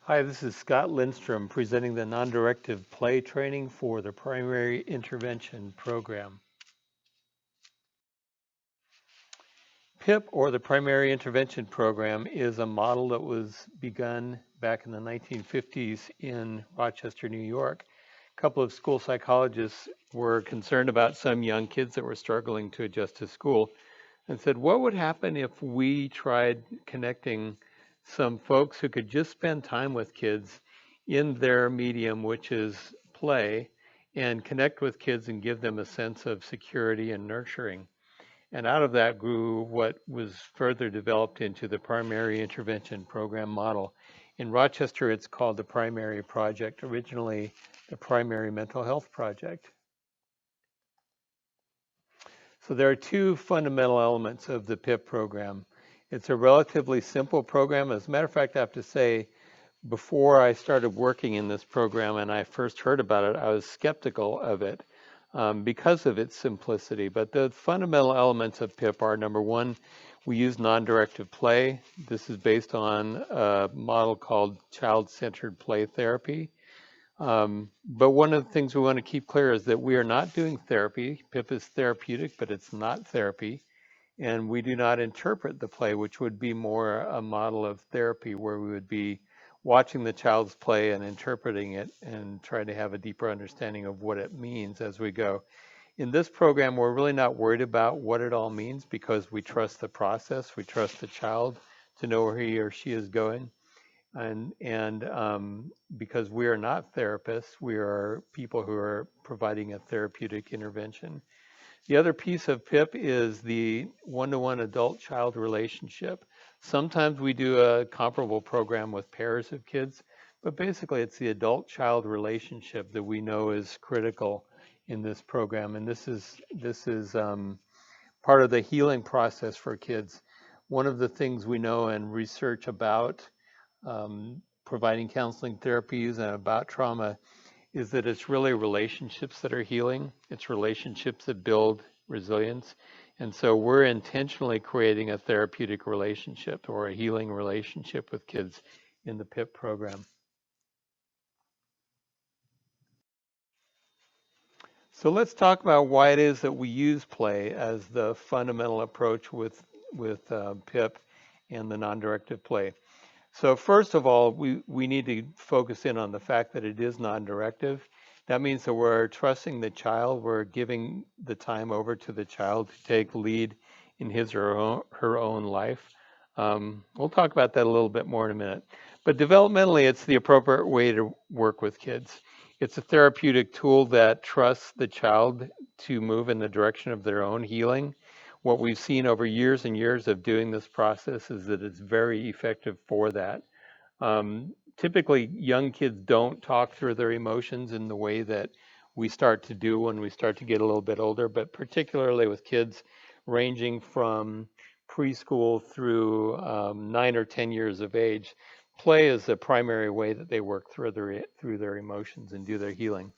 Hi, this is Scott Lindstrom presenting the non-directive play training for the primary intervention program. PIP, or the primary intervention program, is a model that was begun back in the 1950s in Rochester, New York. A couple of school psychologists were concerned about some young kids that were struggling to adjust to school and said, what would happen if we tried connecting some folks who could just spend time with kids in their medium, which is play, and connect with kids and give them a sense of security and nurturing. And out of that grew what was further developed into the primary intervention program model. In Rochester, it's called the Primary Project, originally the Primary Mental Health Project. So there are two fundamental elements of the PIP program. It's a relatively simple program. As a matter of fact, I have to say, before I started working in this program and I first heard about it, I was skeptical of it because of its simplicity. But the fundamental elements of PIP are, number one, we use non-directive play. This is based on a model called child-centered play therapy. But one of the things we want to keep clear is that we are not doing therapy. PIP is therapeutic, but it's not therapy. And we do not interpret the play, which would be more a model of therapy where we would be watching the child's play and interpreting it and trying to have a deeper understanding of what it means as we go. In this program, we're really not worried about what it all means because we trust the process. We trust the child to know where he or she is going. And because we are not therapists, we are people who are providing a therapeutic intervention. The other piece of PIP is the one-to-one adult-child relationship. Sometimes we do a comparable program with pairs of kids, but basically it's the adult-child relationship that we know is critical in this program. And this is part of the healing process for kids. One of the things we know in research about providing counseling therapies and about trauma is that it's really relationships that are healing. It's relationships that build resilience. And so we're intentionally creating a therapeutic relationship or a healing relationship with kids in the PIP program. So let's talk about why it is that we use play as the fundamental approach with PIP and the non-directive play. So first of all, we need to focus in on the fact that it is non-directive. That means that we're trusting the child. We're giving the time over to the child to take lead in his or her own life. We'll talk about that a little bit more in a minute. But developmentally, it's the appropriate way to work with kids. It's a therapeutic tool that trusts the child to move in the direction of their own healing. What we've seen over years and years of doing this process is that it's very effective for that. Typically, young kids don't talk through their emotions in the way that we start to do when we start to get a little bit older, but particularly with kids ranging from preschool through 9 or 10 years of age, play is the primary way that they work through their emotions and do their healing.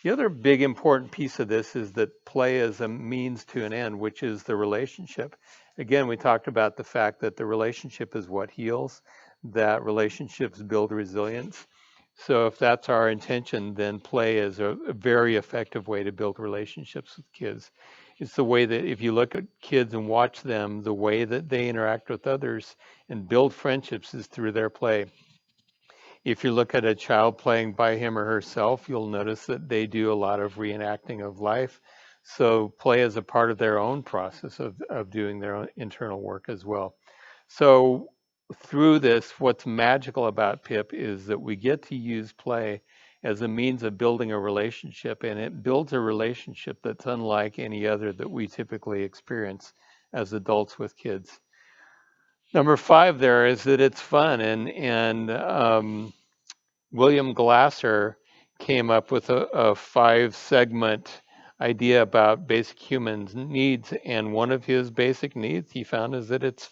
The other big important piece of this is that play is a means to an end, which is the relationship. Again, we talked about the fact that the relationship is what heals, that relationships build resilience. So if that's our intention, then play is a very effective way to build relationships with kids. It's the way that if you look at kids and watch them, the way that they interact with others and build friendships is through their play. If you look at a child playing by him or herself, you'll notice that they do a lot of reenacting of life. So play is a part of their own process of doing their own internal work as well. So through this, what's magical about PIP is that we get to use play as a means of building a relationship, and it builds a relationship that's unlike any other that we typically experience as adults with kids. Number 5 there is that it's fun, and William Glasser came up with a 5-segment idea about basic human needs, and one of his basic needs he found is that it's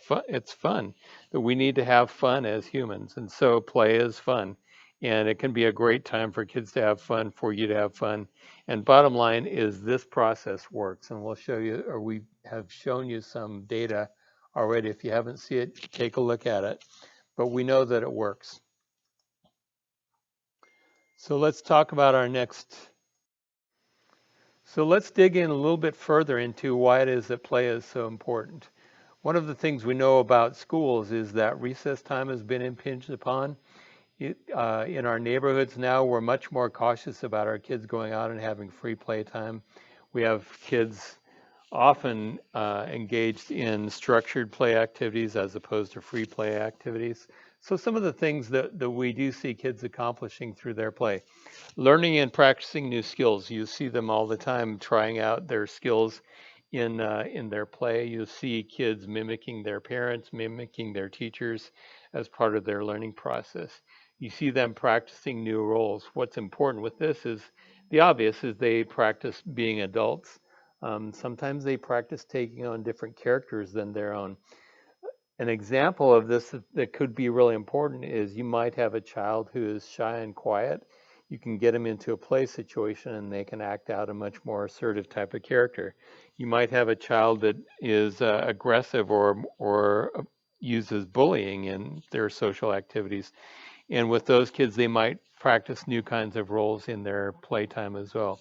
fun, that we need to have fun as humans, and so play is fun, and it can be a great time for kids to have fun, for you to have fun, and bottom line is this process works, and we'll show you, or we have shown you some data already. If you haven't seen it, take a look at it, but we know that it works. So let's talk about our next. So let's dig in a little bit further into why it is that play is so important. One of the things we know about schools is that recess time has been impinged upon. In our neighborhoods now, we're much more cautious about our kids going out and having free play time. We have kids often engaged in structured play activities as opposed to free play activities. So some of the things that we do see kids accomplishing through their play. Learning and practicing new skills. You see them all the time trying out their skills in their play. You see kids mimicking their parents, mimicking their teachers as part of their learning process. You see them practicing new roles. What's important with this is the obvious is they practice being adults. Sometimes they practice taking on different characters than their own. An example of this that could be really important is you might have a child who is shy and quiet. You can get them into a play situation and they can act out a much more assertive type of character. You might have a child that is aggressive or uses bullying in their social activities. And with those kids, they might practice new kinds of roles in their playtime as well.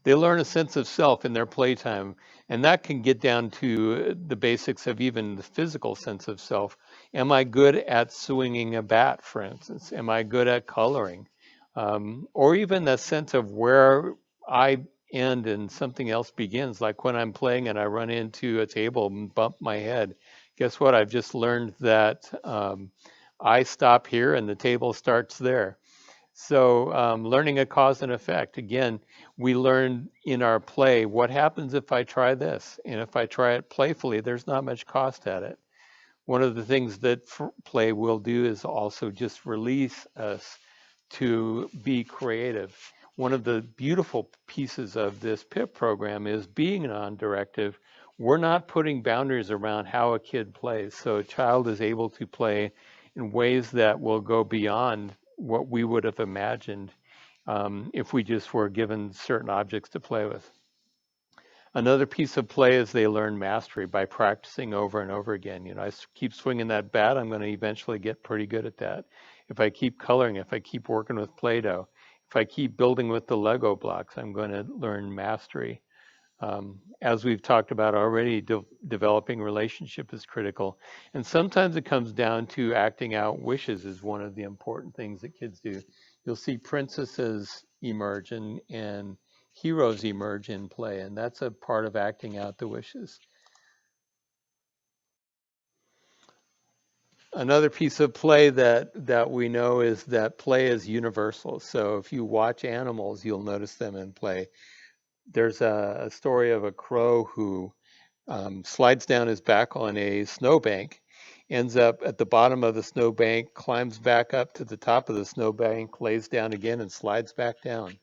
They learn a sense of self in their playtime, and that can get down to the basics of even the physical sense of self. Am I good at swinging a bat, for instance? Am I good at coloring? Or even the sense of where I end and something else begins, like when I'm playing and I run into a table and bump my head. Guess what? I've just learned that I stop here and the table starts there. So, learning a cause and effect. Again, we learn in our play what happens if I try this. And if I try it playfully, there's not much cost at it. One of the things that play will do is also just release us to be creative. One of the beautiful pieces of this PIP program is being non-directive. We're not putting boundaries around how a kid plays. So a child is able to play in ways that will go beyond what we would have imagined if we just were given certain objects to play with. Another piece of play is they learn mastery by practicing over and over again. You know, keep swinging that bat, I'm going to eventually get pretty good at that. If I keep coloring, if I keep working with Play-Doh, if I keep building with the Lego blocks, I'm going to learn mastery. As we've talked about already, developing relationship is critical. And sometimes it comes down to acting out wishes is one of the important things that kids do. You'll see princesses emerge and heroes emerge in play, and that's a part of acting out the wishes. Another piece of play that we know is that play is universal. So if you watch animals, you'll notice them in play. There's a story of a crow who slides down his back on a snowbank, ends up at the bottom of the snowbank, climbs back up to the top of the snowbank, lays down again, and slides back down.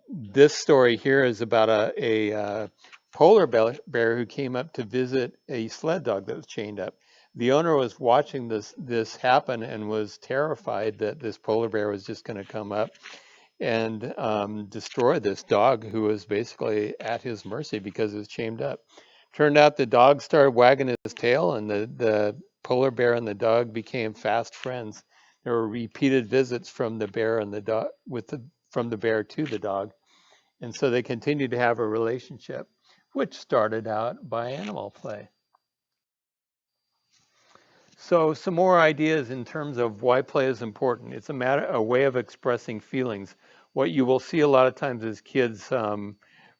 This story here is about a polar bear who came up to visit a sled dog that was chained up. The owner was watching this happen and was terrified that this polar bear was just going to come up and destroy this dog who was basically at his mercy because it was chained up. Turned out the dog started wagging his tail, and the polar bear and the dog became fast friends. There were repeated visits from the bear and the dog from the bear to the dog, and so they continued to have a relationship, which started out by animal play. So some more ideas in terms of why play is important. It's a way of expressing feelings. What you will see a lot of times is kids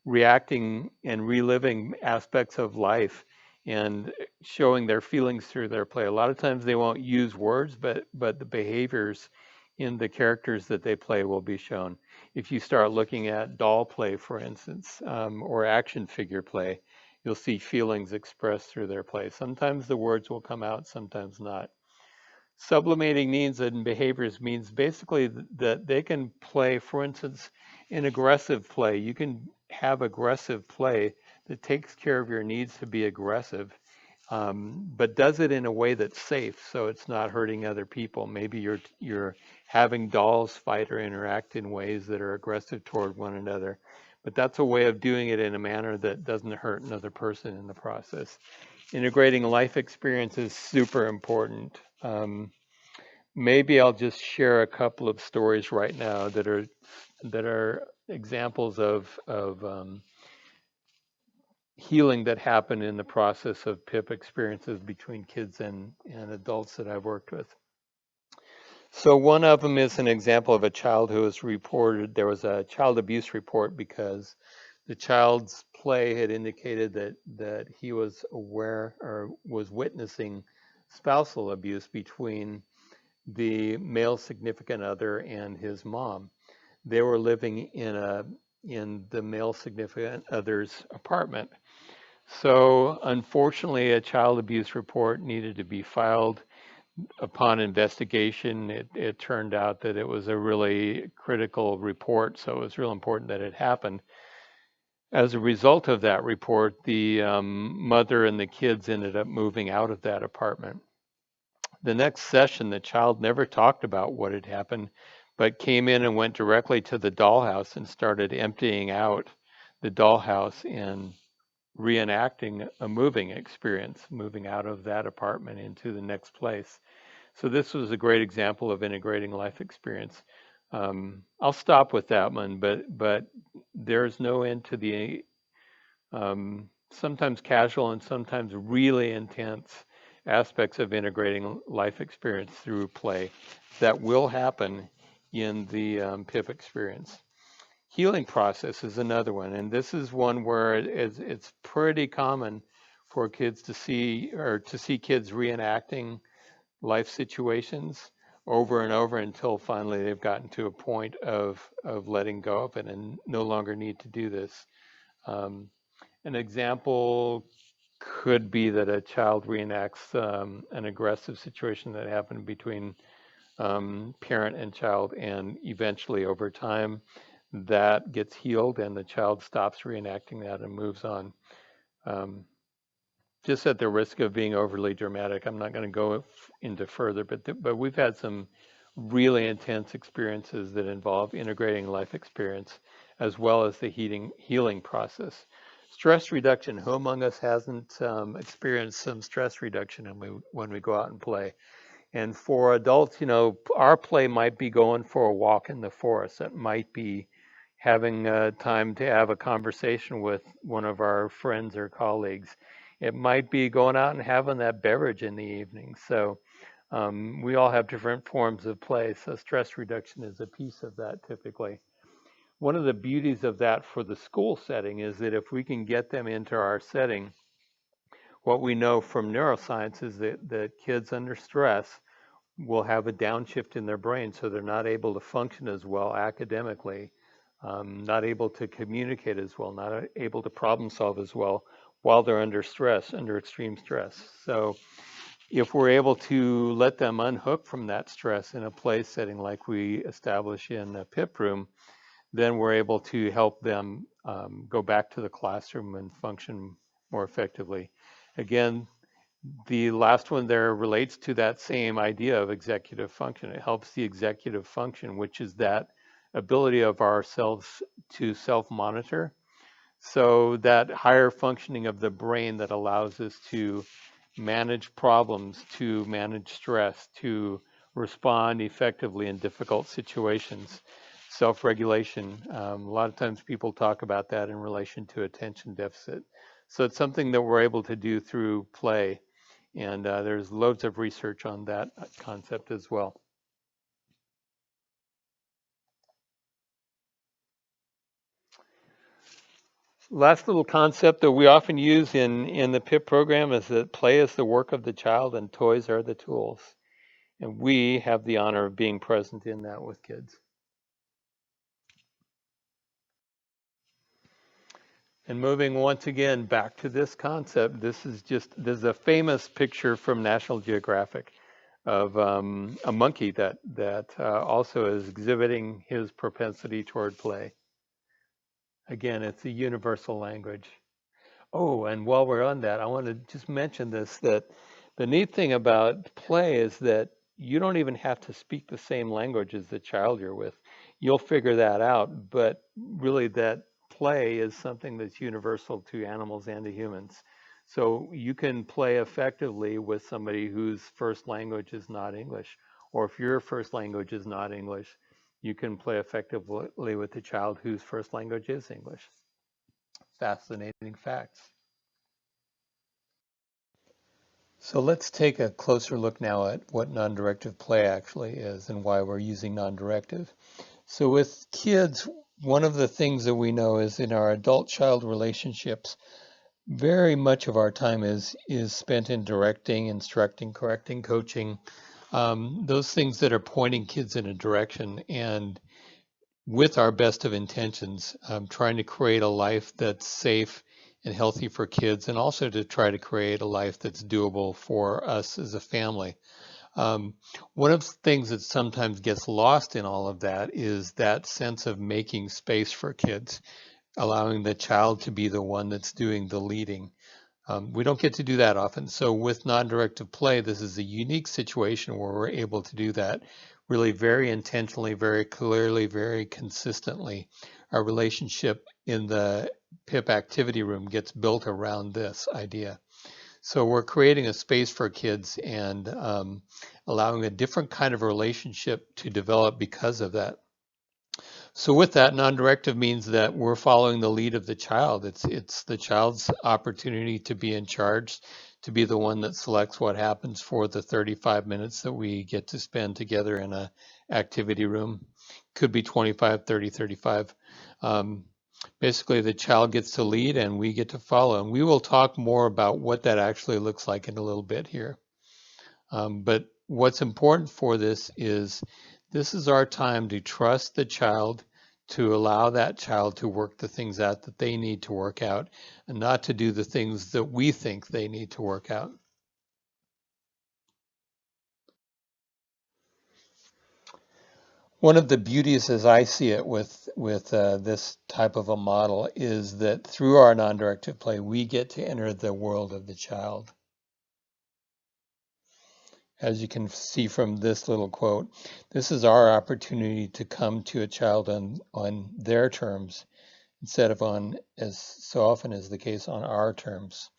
reacting and reliving aspects of life and showing their feelings through their play. A lot of times they won't use words, but the behaviors in the characters that they play will be shown. If you start looking at doll play, for instance, or action figure play, you'll see feelings expressed through their play. Sometimes the words will come out, sometimes not. Sublimating needs and behaviors means basically that they can play, for instance, in aggressive play. You can have aggressive play that takes care of your needs to be aggressive, but does it in a way that's safe, so it's not hurting other people. Maybe you're having dolls fight or interact in ways that are aggressive toward one another, but that's a way of doing it in a manner that doesn't hurt another person in the process. Integrating life experience is super important. maybe I'll just share a couple of stories right now that are examples of healing that happen in the process of PIP experiences between kids and adults that I've worked with. So one of them is an example of a child who was reported. There was a child abuse report because the child's play had indicated that he was aware or was witnessing spousal abuse between the male significant other and his mom. They were living in the male significant other's apartment. So unfortunately, a child abuse report needed to be filed. Upon investigation, it turned out that it was a really critical report, so it was real important that it happened. As a result of that report, the mother and the kids ended up moving out of that apartment. The next session, the child never talked about what had happened, but came in and went directly to the dollhouse and started emptying out the dollhouse and reenacting a moving experience, moving out of that apartment into the next place. So this was a great example of integrating life experience. I'll stop with that one, but there's no end to the sometimes casual and sometimes really intense aspects of integrating life experience through play that will happen in the PIP experience. Healing process is another one, and this is one where it's pretty common for kids to see kids reenacting life situations over and over until finally they've gotten to a point of letting go of it and no longer need to do this. Um, an example could be that a child reenacts an aggressive situation that happened between parent and child, and eventually over time that gets healed and the child stops reenacting that and moves on. Um, just at the risk of being overly dramatic, I'm not going to go into further, but we've had some really intense experiences that involve integrating life experience as well as the healing process. Stress reduction. Who among us hasn't experienced some stress reduction when we go out and play? And for adults, our play might be going for a walk in the forest. It might be having time to have a conversation with one of our friends or colleagues. It might be going out and having that beverage in the evening. So we all have different forms of play. So stress reduction is a piece of that typically. One of the beauties of that for the school setting is that if we can get them into our setting, what we know from neuroscience is that kids under stress will have a downshift in their brain, so they're not able to function as well academically, not able to communicate as well, not able to problem solve as well while they're under stress, under extreme stress. So if we're able to let them unhook from that stress in a play setting like we establish in a PIP room, then we're able to help them go back to the classroom and function more effectively. Again, the last one there relates to that same idea of executive function. It helps the executive function, which is that ability of ourselves to self-monitor. So that higher functioning of the brain that allows us to manage problems, to manage stress, to respond effectively in difficult situations. Self-regulation. A lot of times people talk about that in relation to attention deficit. So it's something that we're able to do through play. And there's loads of research on that concept as well. Last little concept that we often use in the PIP program is that play is the work of the child and toys are the tools. And we have the honor of being present in that with kids. And moving once again back to this concept, this is a famous picture from National Geographic of a monkey that also is exhibiting his propensity toward play. Again, it's a universal language. Oh, and while we're on that, I want to just mention this, that the neat thing about play is that you don't even have to speak the same language as the child you're with. You'll figure that out, but really that play is something that's universal to animals and to humans. So you can play effectively with somebody whose first language is not English, or if your first language is not English, you can play effectively with a child whose first language is English. Fascinating facts. So let's take a closer look now at what non-directive play actually is and why we're using non-directive. So with kids, one of the things that we know is in our adult-child relationships, very much of our time is spent in directing, instructing, correcting, coaching, those things that are pointing kids in a direction, and with our best of intentions, trying to create a life that's safe and healthy for kids, and also to try to create a life that's doable for us as a family. Um, One of the things that sometimes gets lost in all of that is that sense of making space for kids, allowing the child to be the one that's doing the leading. We don't get to do that often. So with non-directive play, this is a unique situation where we're able to do that really very intentionally, very clearly, very consistently. Our relationship in the PIP activity room gets built around this idea. So we're creating a space for kids and allowing a different kind of relationship to develop because of that. So with that, non-directive means that we're following the lead of the child. It's the child's opportunity to be in charge, to be the one that selects what happens for the 35 minutes that we get to spend together in a activity room. Could be 25, 30, 35. Um, Basically, the child gets to lead and we get to follow. And we will talk more about what that actually looks like in a little bit here. But what's important for this is our time to trust the child, to allow that child to work the things out that they need to work out, and not to do the things that we think they need to work out. One of the beauties, as I see it, with this type of a model is that through our non-directive play, we get to enter the world of the child. As you can see from this little quote, this is our opportunity to come to a child on their terms instead of on, as so often is the case, on our terms.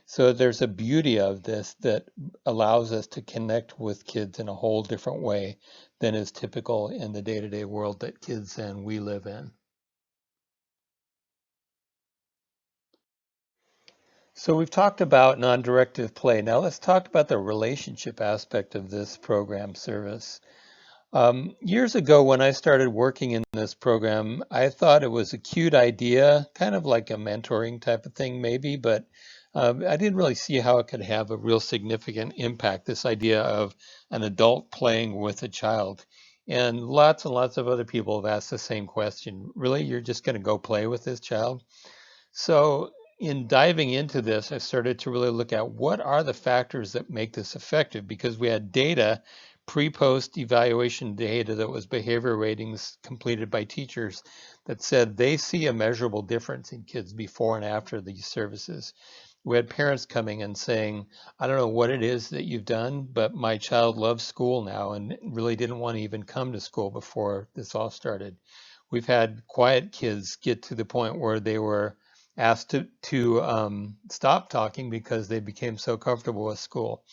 So there's a beauty of this that allows us to connect with kids in a whole different way than is typical in the day-to-day world that kids and we live in. So we've talked about non-directive play. Now let's talk about the relationship aspect of this program service. Years ago, when I started working in this program, I thought it was a cute idea, kind of like a mentoring type of thing, maybe, but I didn't really see how it could have a real significant impact, this idea of an adult playing with a child. And lots of other people have asked the same question. Really, you're just going to go play with this child? So, in diving into this, I started to really look at what are the factors that make this effective, because we had data, pre-post evaluation data that was behavior ratings completed by teachers that said they see a measurable difference in kids before and after these services. We had parents coming and saying, I don't know what it is that you've done, but my child loves school now and really didn't want to even come to school before this all started. We've had quiet kids get to the point where they were asked to stop talking because they became so comfortable with school.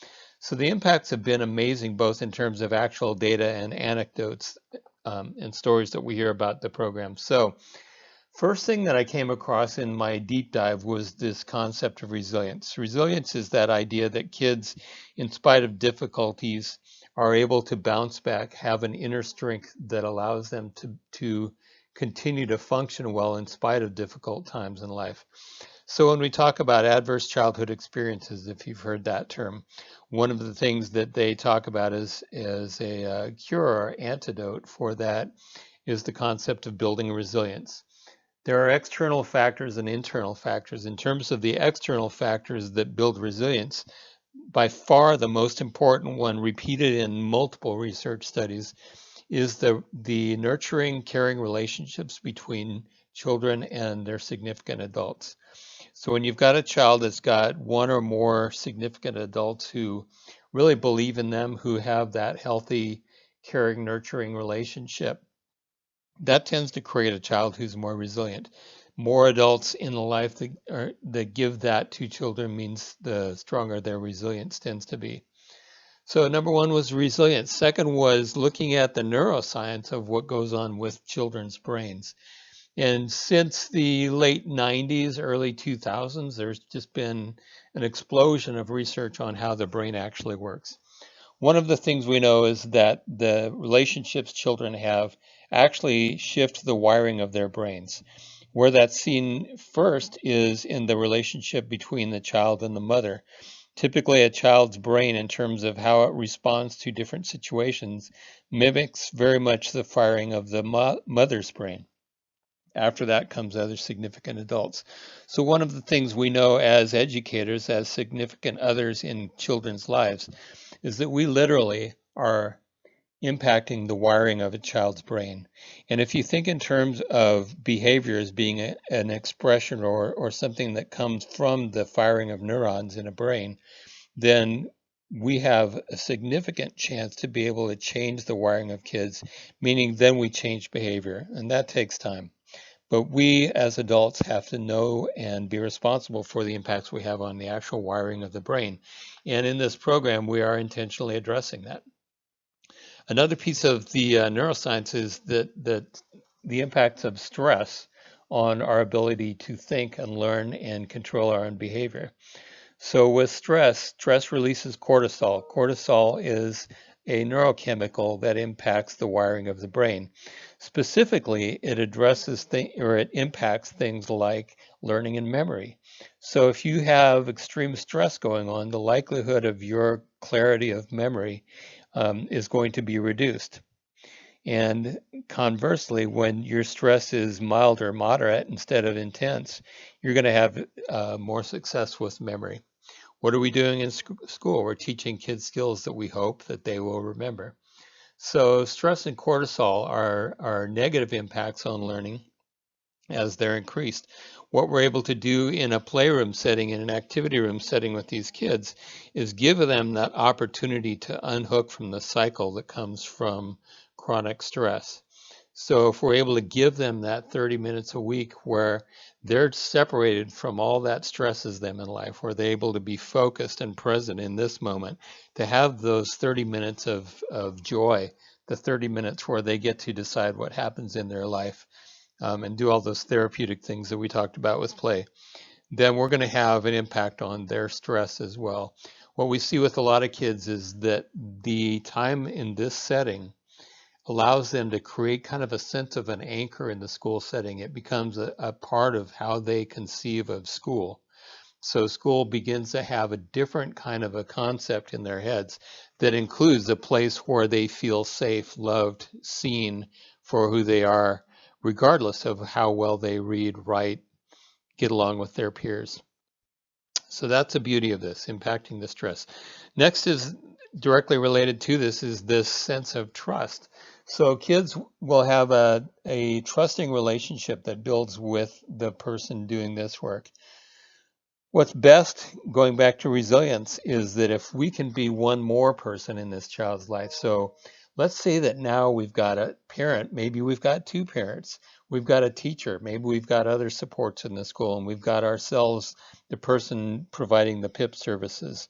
So the impacts have been amazing, both in terms of actual data and anecdotes and stories that we hear about the program. So first thing that I came across in my deep dive was this concept of resilience. Resilience is that idea that kids, in spite of difficulties, are able to bounce back, have an inner strength that allows them to continue to function well in spite of difficult times in life. So when we talk about adverse childhood experiences, if you've heard that term, one of the things that they talk about as a cure or antidote for that is the concept of building resilience. There are external factors and internal factors. In terms of the external factors that build resilience, by far the most important one, repeated in multiple research studies, is the nurturing, caring relationships between children and their significant adults. So when you've got a child that's got one or more significant adults who really believe in them, who have that healthy, caring, nurturing relationship, that tends to create a child who's more resilient. More adults in the life that give that to children means the stronger their resilience tends to be. So number one was resilience. Second was looking at the neuroscience of what goes on with children's brains. And since the late 90s, early 2000s, there's just been an explosion of research on how the brain actually works. One of the things we know is that the relationships children have actually shift the wiring of their brains. Where that's seen first is in the relationship between the child and the mother. Typically, a child's brain, in terms of how it responds to different situations, mimics very much the firing of the mother's brain. After that comes other significant adults. So one of the things we know as educators, as significant others in children's lives, is that we literally are impacting the wiring of a child's brain. And if you think in terms of behavior as being an expression or something that comes from the firing of neurons in a brain, then we have a significant chance to be able to change the wiring of kids, meaning then we change behavior, and that takes time. But we as adults have to know and be responsible for the impacts we have on the actual wiring of the brain. And in this program, we are intentionally addressing that. Another piece of the neuroscience is that the impacts of stress on our ability to think and learn and control our own behavior. So with stress releases cortisol. Cortisol is a neurochemical that impacts the wiring of the brain. Specifically, it it impacts things like learning and memory. So if you have extreme stress going on, the likelihood of your clarity of memory is going to be reduced. And conversely, when your stress is mild or moderate instead of intense, you're going to have more success with memory. What are we doing in school? We're teaching kids skills that we hope that they will remember. So stress and cortisol are negative impacts on learning as they're increased. What we're able to do in a playroom setting, in an activity room setting with these kids, is give them that opportunity to unhook from the cycle that comes from chronic stress. So if we're able to give them that 30 minutes a week where they're separated from all that stresses them in life, where they're able to be focused and present in this moment, to have those 30 minutes of joy, the 30 minutes where they get to decide what happens in their life, and do all those therapeutic things that we talked about with play, then we're going to have an impact on their stress as well. What we see with a lot of kids is that the time in this setting allows them to create kind of a sense of an anchor in the school setting. It becomes a part of how they conceive of school. So school begins to have a different kind of a concept in their heads that includes a place where they feel safe, loved, seen for who they are, regardless of how well they read, write, get along with their peers. So that's the beauty of this, impacting the stress. Next is directly related to this is this sense of trust. So kids will have a trusting relationship that builds with the person doing this work. What's best, going back to resilience, is that if we can be one more person in this child's life. So let's say that now we've got a parent, maybe we've got two parents, we've got a teacher, maybe we've got other supports in the school, and we've got ourselves, the person providing the PIP services,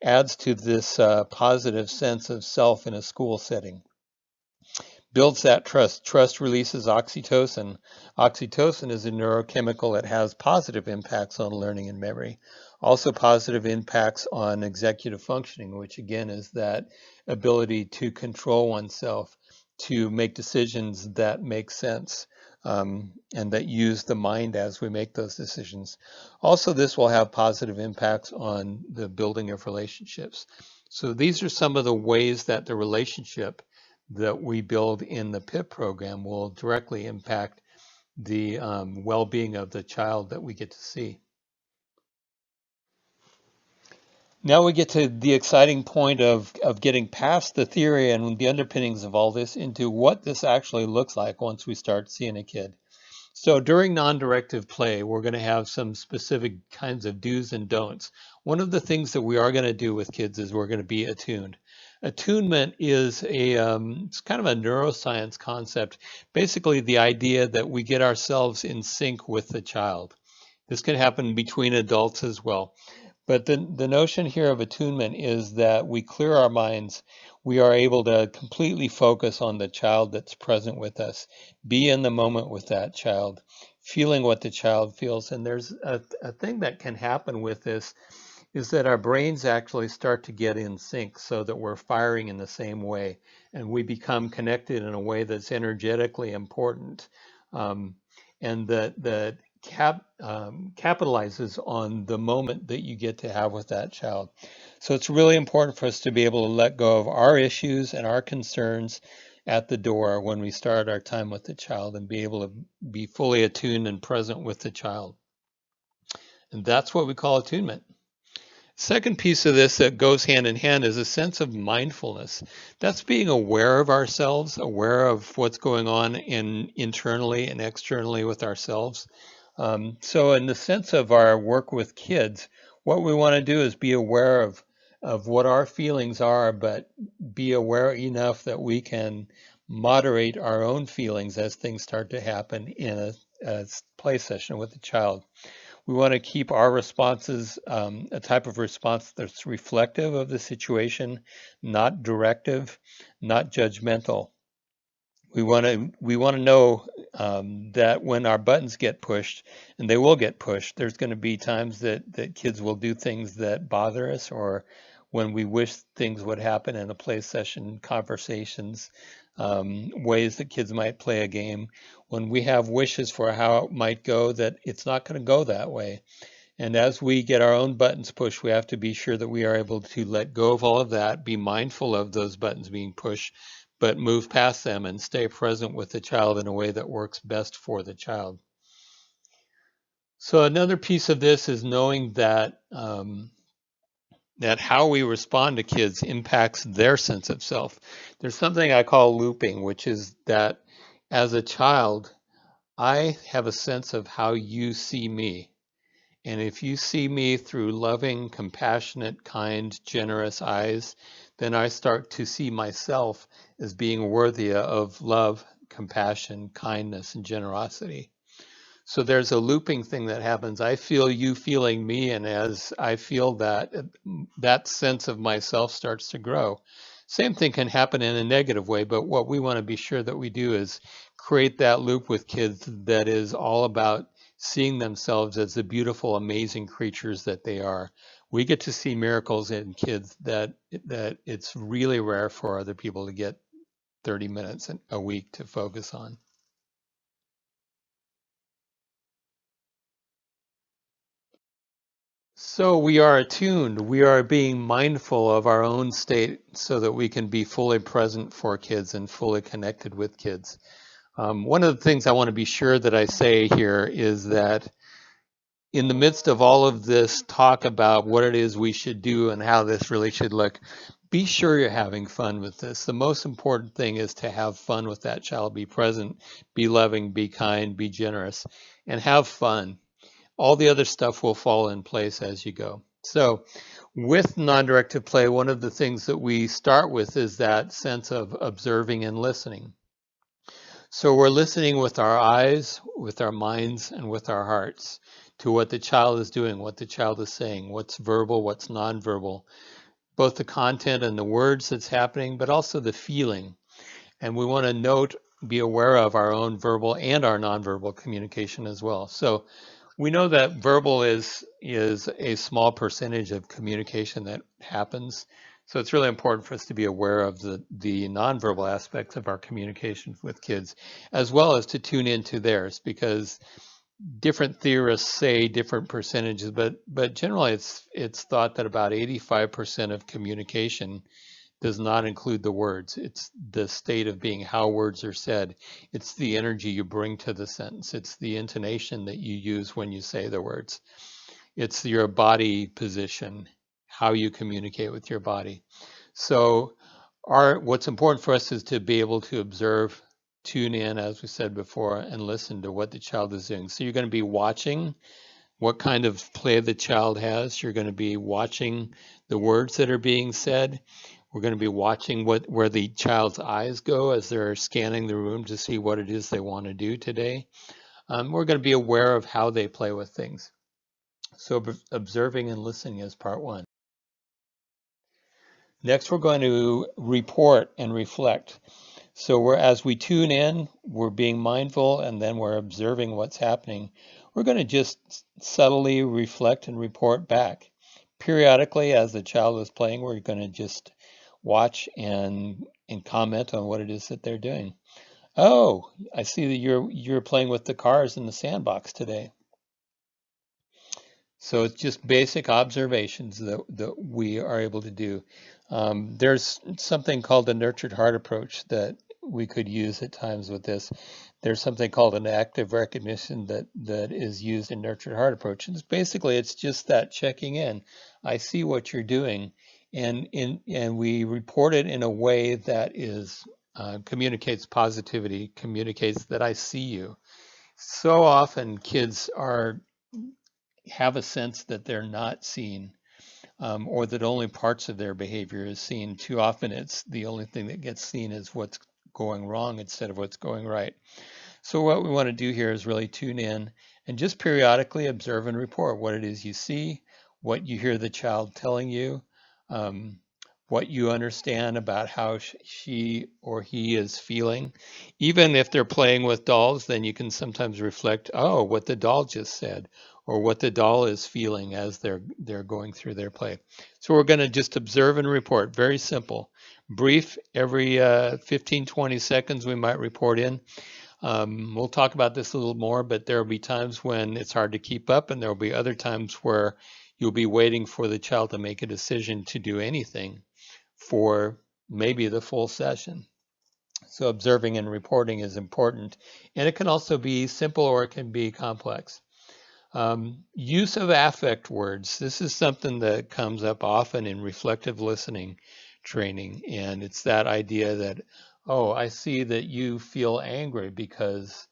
adds to this positive sense of self in a school setting. Builds that trust. Trust releases oxytocin. Oxytocin is a neurochemical that has positive impacts on learning and memory. Also positive impacts on executive functioning, which again is that ability to control oneself, to make decisions that make sense, and that use the mind as we make those decisions. Also, this will have positive impacts on the building of relationships. So these are some of the ways that the relationship that we build in the PIP program will directly impact the well-being of the child that we get to see. Now we get to the exciting point of getting past the theory and the underpinnings of all this into what this actually looks like once we start seeing a kid. So during non-directive play, we're going to have some specific kinds of do's and don'ts. One of the things that we are going to do with kids is we're going to be attuned. Attunement is it's kind of a neuroscience concept. Basically, the idea that we get ourselves in sync with the child. This can happen between adults as well. But the notion here of attunement is that we clear our minds. We are able to completely focus on the child that's present with us, be in the moment with that child, feeling what the child feels. And there's a thing that can happen with this is that our brains actually start to get in sync so that we're firing in the same way and we become connected in a way that's energetically important. Um, and that capitalizes on the moment that you get to have with that child. So it's really important for us to be able to let go of our issues and our concerns at the door when we start our time with the child and be able to be fully attuned and present with the child. And that's what we call attunement. Second piece of this that goes hand in hand is a sense of mindfulness. That's being aware of ourselves, aware of what's going on internally and externally with ourselves. So in the sense of our work with kids, what we want to do is be aware of what our feelings are, but be aware enough that we can moderate our own feelings as things start to happen in a play session with a child. We want to keep our responses a type of response that's reflective of the situation, not directive, not judgmental. We want to know that when our buttons get pushed, and they will get pushed, there's going to be times that kids will do things that bother us, or when we wish things would happen in a play session, conversations, ways that kids might play a game. When we have wishes for how it might go, that it's not going to go that way. And as we get our own buttons pushed, we have to be sure that we are able to let go of all of that, be mindful of those buttons being pushed, but move past them and stay present with the child in a way that works best for the child. So another piece of this is knowing that that how we respond to kids impacts their sense of self. There's something I call looping, which is that as a child, I have a sense of how you see me. And if you see me through loving, compassionate, kind, generous eyes, then I start to see myself as being worthy of love, compassion, kindness, and generosity. So there's a looping thing that happens. I feel you feeling me, and as I feel that, that sense of myself starts to grow. Same thing can happen in a negative way, but what we want to be sure that we do is create that loop with kids that is all about seeing themselves as the beautiful, amazing creatures that they are. We get to see miracles in kids that it's really rare for other people to get 30 minutes a week to focus on. So we are attuned, we are being mindful of our own state so that we can be fully present for kids and fully connected with kids. One of the things I want to be sure that I say here is that in the midst of all of this talk about what it is we should do and how this really should look, be sure you're having fun with this. The most important thing is to have fun with that child, be present, be loving, be kind, be generous, and have fun. All the other stuff will fall in place as you go. So with non-directive play, one of the things that we start with is that sense of observing and listening. So we're listening with our eyes, with our minds, and with our hearts to what the child is doing, what the child is saying, what's verbal, what's nonverbal, both the content and the words that's happening, but also the feeling. And we want to note, be aware of our own verbal and our nonverbal communication as well. So we know that verbal is a small percentage of communication that happens. So it's really important for us to be aware of the nonverbal aspects of our communication with kids, as well as to tune into theirs, because different theorists say different percentages, but generally it's thought that about 85% of communication does not include the words. It's the state of being, how words are said. It's the energy you bring to the sentence. It's the intonation that you use when you say the words. It's your body position, how you communicate with your body. So what's important for us is to be able to observe, tune in, as we said before, and listen to what the child is doing. So you're going to be watching what kind of play the child has. You're going to be watching the words that are being said. We're going to be watching where the child's eyes go as they're scanning the room to see what it is they want to do today. We're going to be aware of how they play with things. So observing and listening is part one. Next, we're going to report and reflect. So as we tune in, we're being mindful, and then we're observing what's happening. We're going to just subtly reflect and report back. Periodically, as the child is playing, we're going to just watch and comment on what it is that they're doing. Oh, I see that you're playing with the cars in the sandbox today. So it's just basic observations that we are able to do. There's something called the nurtured heart approach that we could use at times with this. There's something called an active recognition that is used in nurtured heart approach. And it's just that checking in. I see what you're doing, and we report it in a way that is communicates positivity, communicates that I see you. So often kids are have a sense that they're not seen, or that only parts of their behavior is seen. Too often, it's the only thing that gets seen is what's going wrong instead of what's going right. So what we want to do here is really tune in and just periodically observe and report what it is you see, what you hear the child telling you, um, what you understand about how she or he is feeling. Even if they're playing with dolls, then you can sometimes reflect, oh, what the doll just said, or what the doll is feeling as they're going through their play. So we're going to just observe and report. Very simple. Brief, every 15, 20 seconds we might report in. We'll talk about this a little more, but there will be times when it's hard to keep up, and there will be other times where you'll be waiting for the child to make a decision to do anything for maybe the full session. So observing and reporting is important, and it can also be simple or it can be complex. Use of affect words. This is something that comes up often in reflective listening training, and it's that idea that, oh, I see that you feel angry because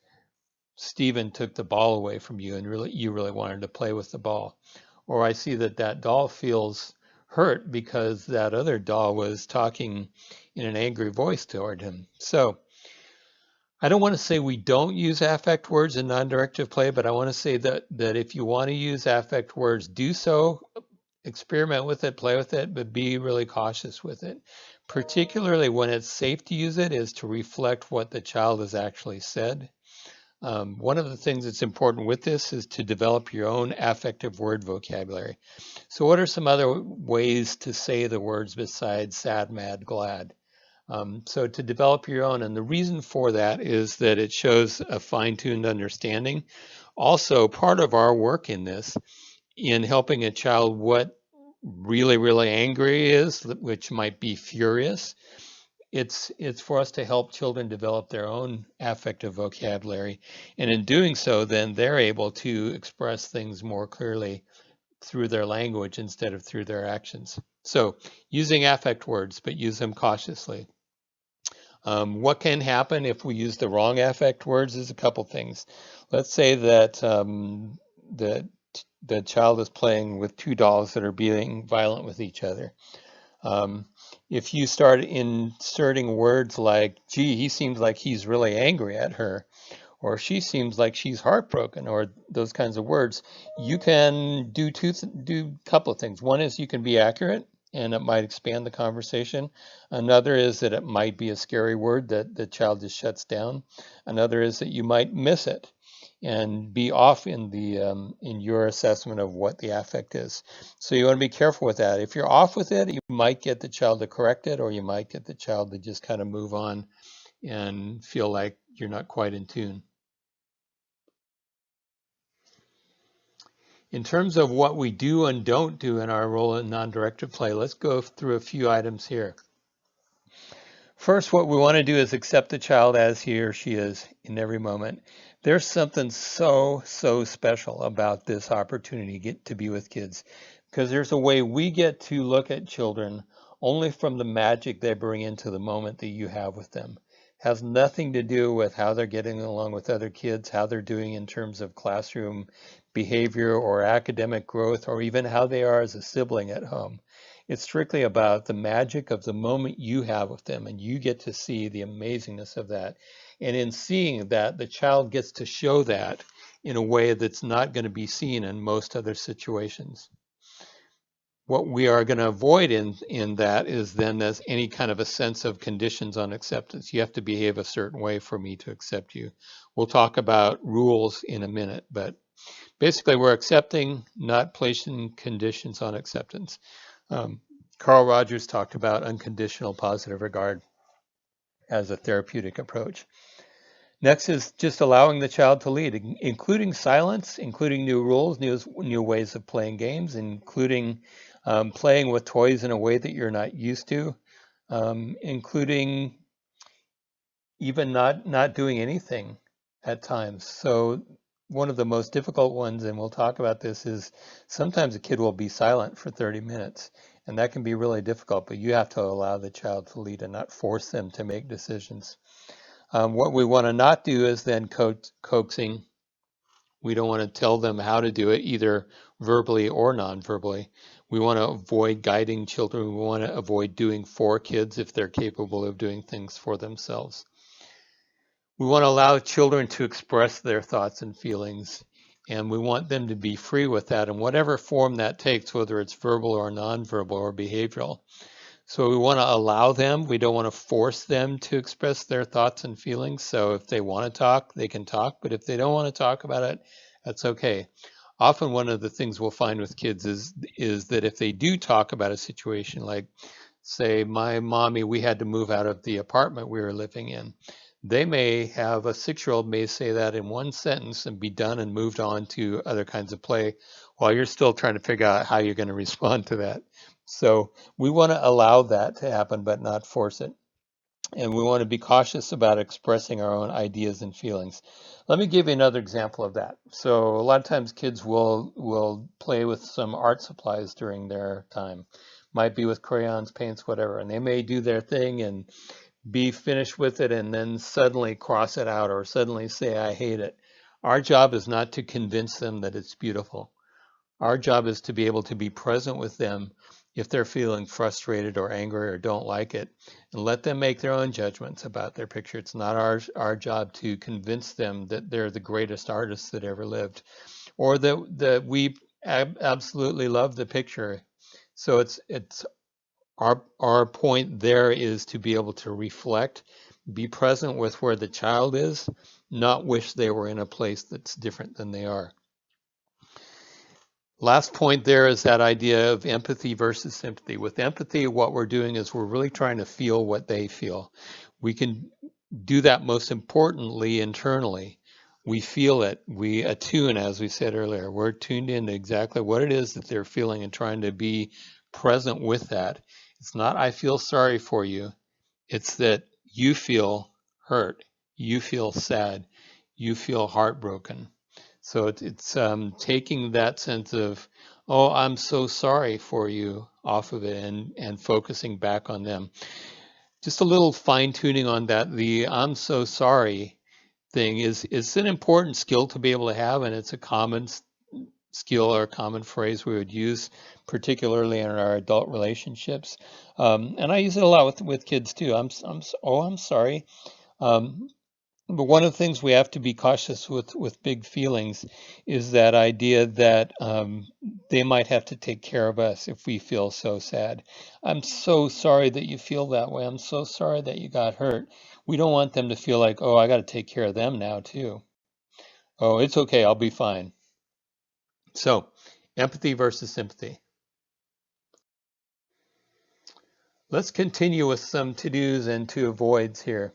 Stephen took the ball away from you and you really wanted to play with the ball. Or I see that that doll feels hurt because that other doll was talking in an angry voice toward him. So I don't want to say we don't use affect words in non-directive play, but I want to say that if you want to use affect words, do so, experiment with it, play with it, but be really cautious with it. Particularly when it's safe to use it is to reflect what the child has actually said. One of the things that's important with this is to develop your own affective word vocabulary. So what are some other ways to say the words besides sad, mad, glad? So to develop your own, and the reason for that is that it shows a fine-tuned understanding. Also, part of our work in this, in helping a child what really, really angry is, which might be furious, it's for us to help children develop their own affective vocabulary. And in doing so, then they're able to express things more clearly through their language instead of through their actions. So using affect words, but use them cautiously. What can happen if we use the wrong affect words is a couple things. Let's say that the child is playing with two dolls that are being violent with each other. Um, if you start inserting words like, gee, he seems like he's really angry at her, or she seems like she's heartbroken, or those kinds of words, you can do a couple of things. One is you can be accurate, and it might expand the conversation. Another is that it might be a scary word that the child just shuts down. Another is that you might miss it and be off in your assessment of what the affect is. So you want to be careful with that. If you're off with it, you might get the child to correct it, or you might get the child to just kind of move on and feel like you're not quite in tune. In terms of what we do and don't do in our role in non-directive play, let's go through a few items here. First, what we want to do is accept the child as he or she is in every moment. There's something so special about this opportunity to be with kids, because there's a way we get to look at children only from the magic they bring into the moment that you have with them. It has nothing to do with how they're getting along with other kids, how they're doing in terms of classroom behavior or academic growth, or even how they are as a sibling at home. It's strictly about the magic of the moment you have with them, and you get to see the amazingness of that. And in seeing that, the child gets to show that in a way that's not going to be seen in most other situations. What we are going to avoid in that is then there's any kind of a sense of conditions on acceptance. You have to behave a certain way for me to accept you. We'll talk about rules in a minute, but basically we're accepting, not placing conditions on acceptance. Um, Carl Rogers talked about unconditional positive regard as a therapeutic approach. Next is just allowing the child to lead, including silence, including new rules, new ways of playing games, including playing with toys in a way that you're not used to, including even not doing anything at times. So one of the most difficult ones, and we'll talk about this, is sometimes a kid will be silent for 30 minutes, and that can be really difficult, but you have to allow the child to lead and not force them to make decisions. What we want to not do is then coaxing. We don't want to tell them how to do it, either verbally or non-verbally. We want to avoid guiding children. We want to avoid doing for kids if they're capable of doing things for themselves. We want to allow children to express their thoughts and feelings, and we want them to be free with that in whatever form that takes, whether it's verbal or non-verbal or behavioral. So we want to allow them. We don't want to force them to express their thoughts and feelings. So if they want to talk, they can talk. But if they don't want to talk about it, that's okay. Often one of the things we'll find with kids is that if they do talk about a situation, like say my mommy, we had to move out of the apartment we were living in. They may have a 6-year-old may say that in one sentence and be done and moved on to other kinds of play while you're still trying to figure out how you're going to respond to that. So we want to allow that to happen, but not force it. And we want to be cautious about expressing our own ideas and feelings. Let me give you another example of that. So a lot of times kids will play with some art supplies during their time. Might be with crayons, paints, whatever. And they may do their thing and be finished with it and then suddenly cross it out or suddenly say, I hate it. Our job is not to convince them that it's beautiful. Our job is to be able to be present with them if they're feeling frustrated or angry or don't like it, and let them make their own judgments about their picture. It's not our job to convince them that they're the greatest artists that ever lived, or that we absolutely love the picture. So it's our point there is to be able to reflect, be present with where the child is, not wish they were in a place that's different than they are. Last point there is that idea of empathy versus sympathy. With empathy, what we're doing is we're really trying to feel what they feel. We can do that most importantly internally. We feel it. We attune, as we said earlier. We're tuned into exactly what it is that they're feeling and trying to be present with that. It's not, I feel sorry for you. It's that you feel hurt. You feel sad. You feel heartbroken. So it's taking that sense of, oh, I'm so sorry for you off of it and focusing back on them. Just a little fine tuning on that. The I'm so sorry thing is an important skill to be able to have, and it's a common skill or a common phrase we would use, particularly in our adult relationships. And I use it a lot with kids too. I'm sorry. But one of the things we have to be cautious with big feelings is that idea that they might have to take care of us if we feel so sad. I'm so sorry that you feel that way. I'm so sorry that you got hurt. We don't want them to feel like, oh, I got to take care of them now too. Oh, it's okay. I'll be fine. So empathy versus sympathy. Let's continue with some to-dos and to-avoids here.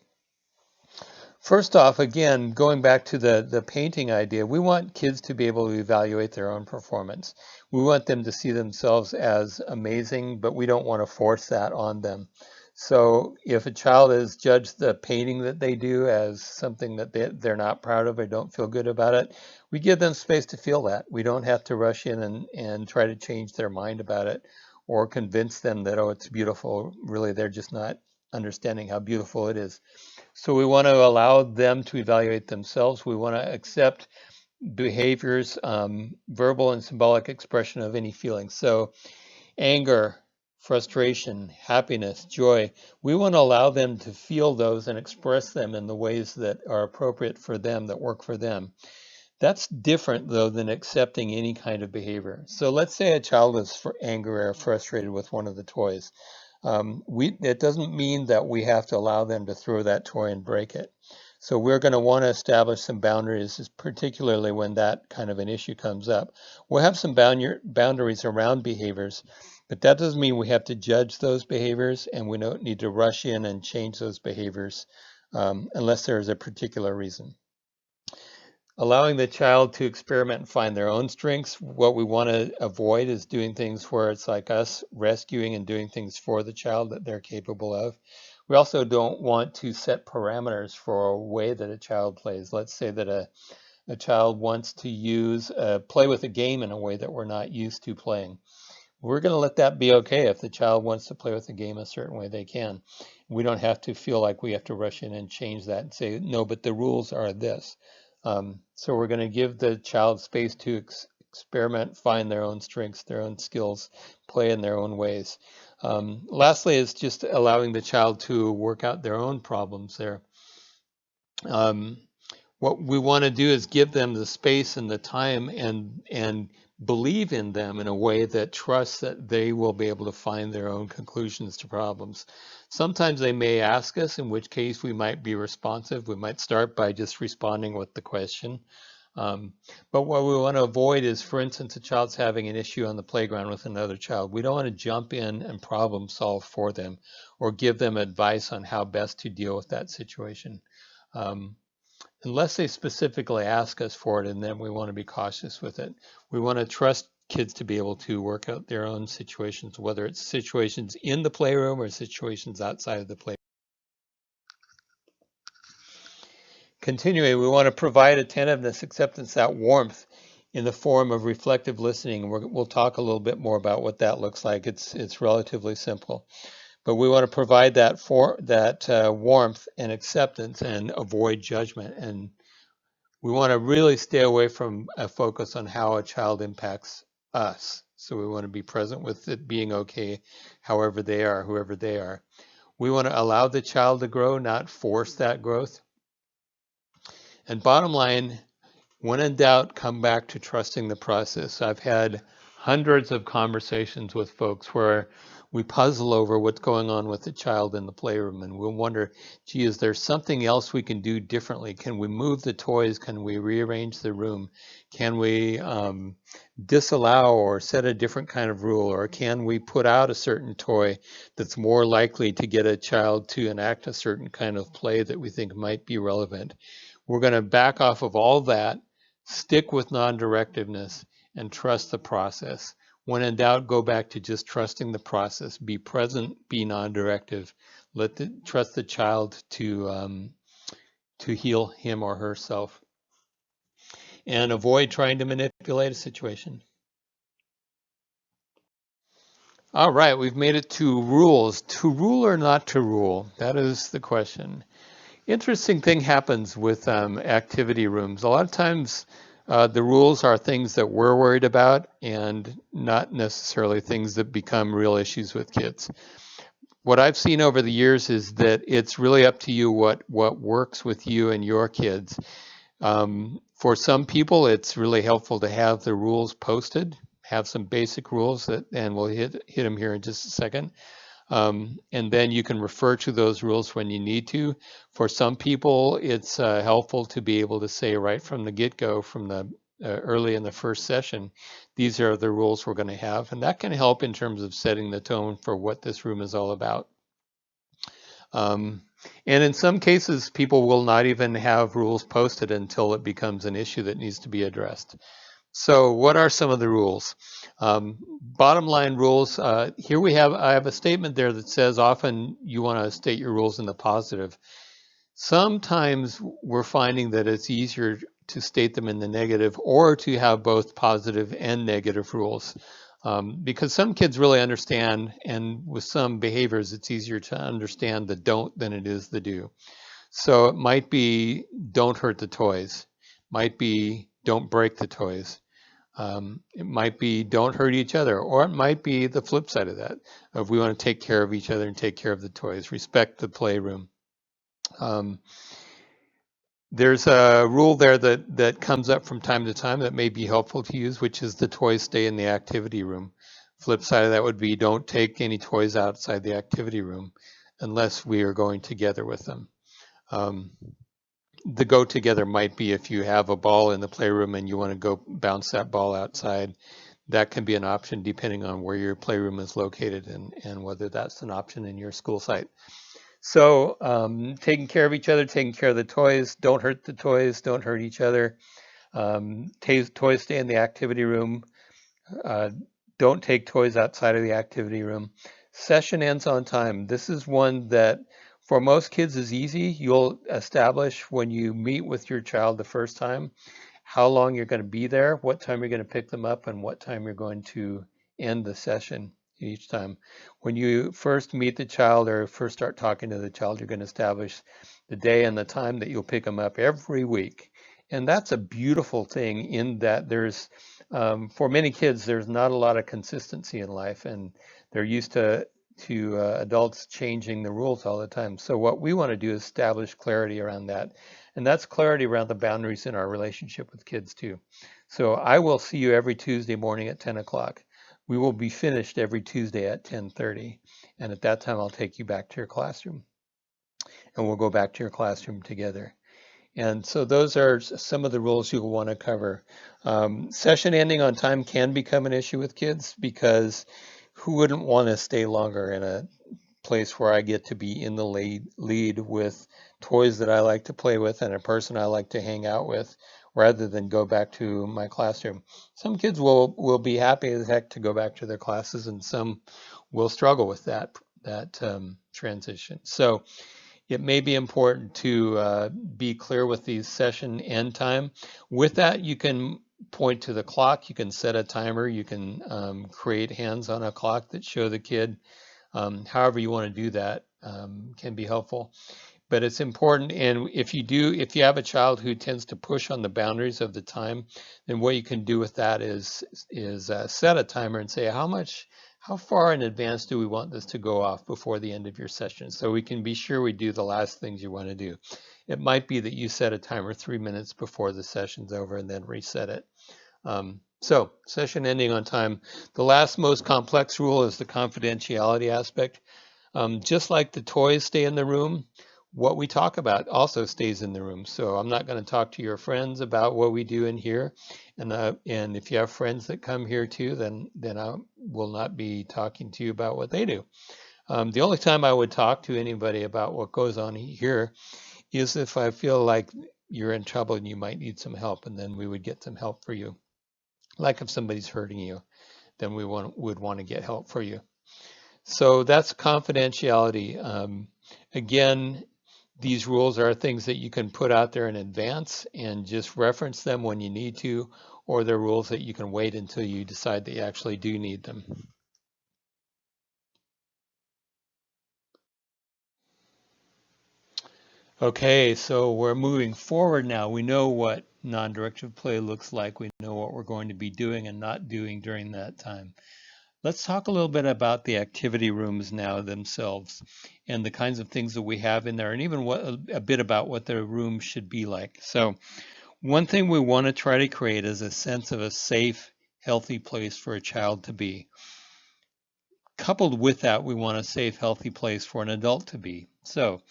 First off, again, going back to the painting idea, we want kids to be able to evaluate their own performance. We want them to see themselves as amazing, but we don't want to force that on them. So if a child has judged the painting that they do as something that they're not proud of or don't feel good about it, we give them space to feel that. We don't have to rush in and try to change their mind about it or convince them that, oh, it's beautiful. Really, they're just not understanding how beautiful it is. So we want to allow them to evaluate themselves. We want to accept behaviors, verbal and symbolic expression of any feelings. So anger, frustration, happiness, joy, we want to allow them to feel those and express them in the ways that are appropriate for them, that work for them. That's different, though, than accepting any kind of behavior. So let's say a child is angry or frustrated with one of the toys. It doesn't mean that we have to allow them to throw that toy and break it. So we're going to want to establish some boundaries, particularly when that kind of an issue comes up. We'll have some boundaries around behaviors, but that doesn't mean we have to judge those behaviors, and we don't need to rush in and change those behaviors unless there is a particular reason. Allowing the child to experiment and find their own strengths. What we want to avoid is doing things where it's like us rescuing and doing things for the child that they're capable of. We also don't want to set parameters for a way that a child plays. Let's say that a child wants to play with a game in a way that we're not used to playing. We're going to let that be okay. If the child wants to play with a game a certain way, they can. We don't have to feel like we have to rush in and change that and say, no, but the rules are this. So we're going to give the child space to experiment, find their own strengths, their own skills, play in their own ways. Lastly is just allowing the child to work out their own problems there. What we want to do is give them the space and the time and believe in them in a way that trusts that they will be able to find their own conclusions to problems. Sometimes they may ask us, in which case we might be responsive. We might start by just responding with the question. But what we want to avoid is, for instance, a child's having an issue on the playground with another child. We don't want to jump in and problem solve for them or give them advice on how best to deal with that situation. Unless they specifically ask us for it, and then we want to be cautious with it. We want to trust kids to be able to work out their own situations, whether it's situations in the playroom or situations outside of the playroom. Continuing, we want to provide attentiveness, acceptance, that warmth in the form of reflective listening. We'll talk a little bit more about what that looks like. It's relatively simple. But we want to provide that warmth and acceptance and avoid judgment. And we want to really stay away from a focus on how a child impacts us. So we want to be present with it being okay, however they are, whoever they are. We want to allow the child to grow, not force that growth. And bottom line, when in doubt, come back to trusting the process. I've had hundreds of conversations with folks where we puzzle over what's going on with the child in the playroom, and we'll wonder, gee, is there something else we can do differently? Can we move the toys? Can we rearrange the room? Can we disallow or set a different kind of rule? Or can we put out a certain toy that's more likely to get a child to enact a certain kind of play that we think might be relevant? We're going to back off of all that, stick with non-directiveness, and trust the process. When in doubt, go back to just trusting the process. Be present, be non-directive. Trust the child to heal him or herself. And avoid trying to manipulate a situation. All right, we've made it to rules. To rule or not to rule? That is the question. Interesting thing happens with activity rooms. A lot of times the rules are things that we're worried about and not necessarily things that become real issues with kids. What I've seen over the years is that it's really up to you what works with you and your kids. For some people, it's really helpful to have the rules posted, have some basic rules and we'll hit them here in just a second. And then you can refer to those rules when you need to. For some people, it's helpful to be able to say right from the get-go, from the early in the first session, these are the rules we're going to have. And that can help in terms of setting the tone for what this room is all about. And in some cases, people will not even have rules posted until it becomes an issue that needs to be addressed. So what are some of the rules? Bottom line rules, I have a statement there that says often you want to state your rules in the positive. Sometimes we're finding that it's easier to state them in the negative or to have both positive and negative rules. Because some kids really understand, and with some behaviors, it's easier to understand the don't than it is the do. So it might be don't hurt the toys, might be don't break the toys. It might be don't hurt each other, or it might be the flip side of that, of we want to take care of each other and take care of the toys, respect the playroom. There's a rule there that comes up from time to time that may be helpful to use, which is the toys stay in the activity room. Flip side of that would be don't take any toys outside the activity room unless we are going together with them. Um, the go together might be if you have a ball in the playroom and you want to go bounce that ball outside. That can be an option depending on where your playroom is located and whether that's an option in your school site. So taking care of each other, taking care of the toys, don't hurt the toys, don't hurt each other. Toys stay in the activity room. Uh, don't take toys outside of the activity room. Session ends on time. This is one that for most kids is easy. You'll establish when you meet with your child the first time how long you're going to be there, what time you're going to pick them up, and what time you're going to end the session each time. When you first meet the child or first start talking to the child, you're going to establish the day and the time that you'll pick them up every week. And that's a beautiful thing in that for many kids, there's not a lot of consistency in life, and they're used to adults changing the rules all the time. So what we want to do is establish clarity around that. And that's clarity around the boundaries in our relationship with kids too. So I will see you every Tuesday morning at 10 o'clock. We will be finished every Tuesday at 10:30. And at that time, I'll take you back to your classroom and we'll go back to your classroom together. And so those are some of the rules you'll want to cover. Session ending on time can become an issue with kids because who wouldn't want to stay longer in a place where I get to be in the lead with toys that I like to play with and a person I like to hang out with rather than go back to my classroom. Some kids will be happy as heck to go back to their classes and some will struggle with that transition. So it may be important to be clear with the session end time. With that, you can point to the clock, you can set a timer, you can create hands on a clock that show the kid. However you want to do that can be helpful. But it's important, and if you have a child who tends to push on the boundaries of the time, then what you can do with that is set a timer and say how far in advance do we want this to go off before the end of your session, so we can be sure we do the last things you want to do. It might be that you set a timer 3 minutes before the session's over and then reset it. So session ending on time. The last most complex rule is the confidentiality aspect. Just like the toys stay in the room, what we talk about also stays in the room. So I'm not going to talk to your friends about what we do in here. And if you have friends that come here too, then I will not be talking to you about what they do. The only time I would talk to anybody about what goes on here is if I feel like you're in trouble and you might need some help, and then we would get some help for you. Like if somebody's hurting you, then would want to get help for you. So that's confidentiality. Again, these rules are things that you can put out there in advance and just reference them when you need to, or they're rules that you can wait until you decide that you actually do need them. Okay, so we're moving forward now. We know what non-directive play looks like. We know what we're going to be doing and not doing during that time. Let's talk a little bit about the activity rooms now themselves and the kinds of things that we have in there, and even a bit about what the room should be like. So one thing we want to try to create is a sense of a safe, healthy place for a child to be. Coupled with that, we want a safe, healthy place for an adult to be. So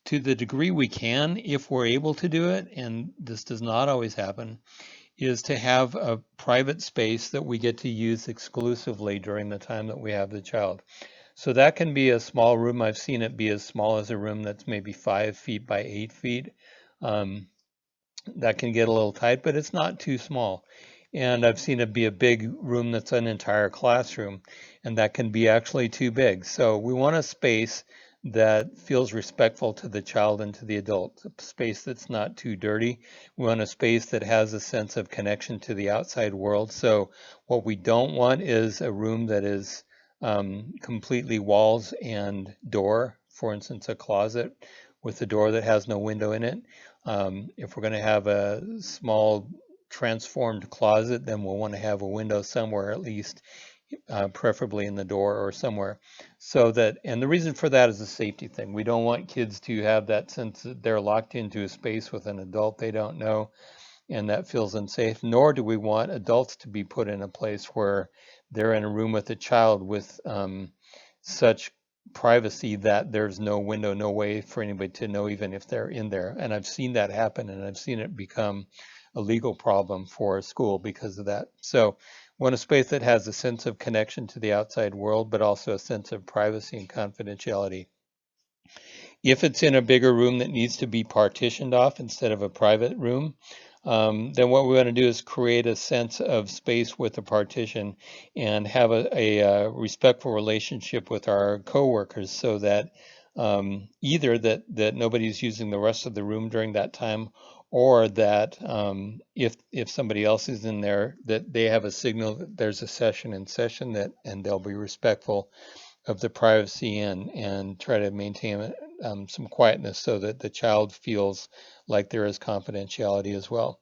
to the degree we can, if we're able to do it, and this does not always happen, is to have a private space that we get to use exclusively during the time that we have the child. So that can be a small room. I've seen it be as small as a room that's maybe 5 feet by 8 feet. Um, that can get a little tight, but it's not too small. And I've seen it be a big room that's an entire classroom, and that can be actually too big. So we want a space that feels respectful to the child and to the adult, a space that's not too dirty. We want a space that has a sense of connection to the outside world. So what we don't want is a room that is completely walls and door, for instance, a closet with a door that has no window in it. If we're going to have a small transformed closet, then we'll want to have a window somewhere at least preferably in the door or somewhere. So that, and the reason for that is a safety thing. We don't want kids to have that sense that they're locked into a space with an adult they don't know, and that feels unsafe. Nor do we want adults to be put in a place where they're in a room with a child with such privacy that there's no window, no way for anybody to know even if they're in there. And I've seen that happen, and I've seen it become a legal problem for a school because of that. So we want a space that has a sense of connection to the outside world, but also a sense of privacy and confidentiality. If it's in a bigger room that needs to be partitioned off instead of a private room, then what we want to do is create a sense of space with a partition and have a respectful relationship with our coworkers, so that either that nobody's using the rest of the room during that time, or that if somebody else is in there, that they have a signal that there's a session in session, that and they'll be respectful of the privacy and try to maintain some quietness so that the child feels like there is confidentiality as well.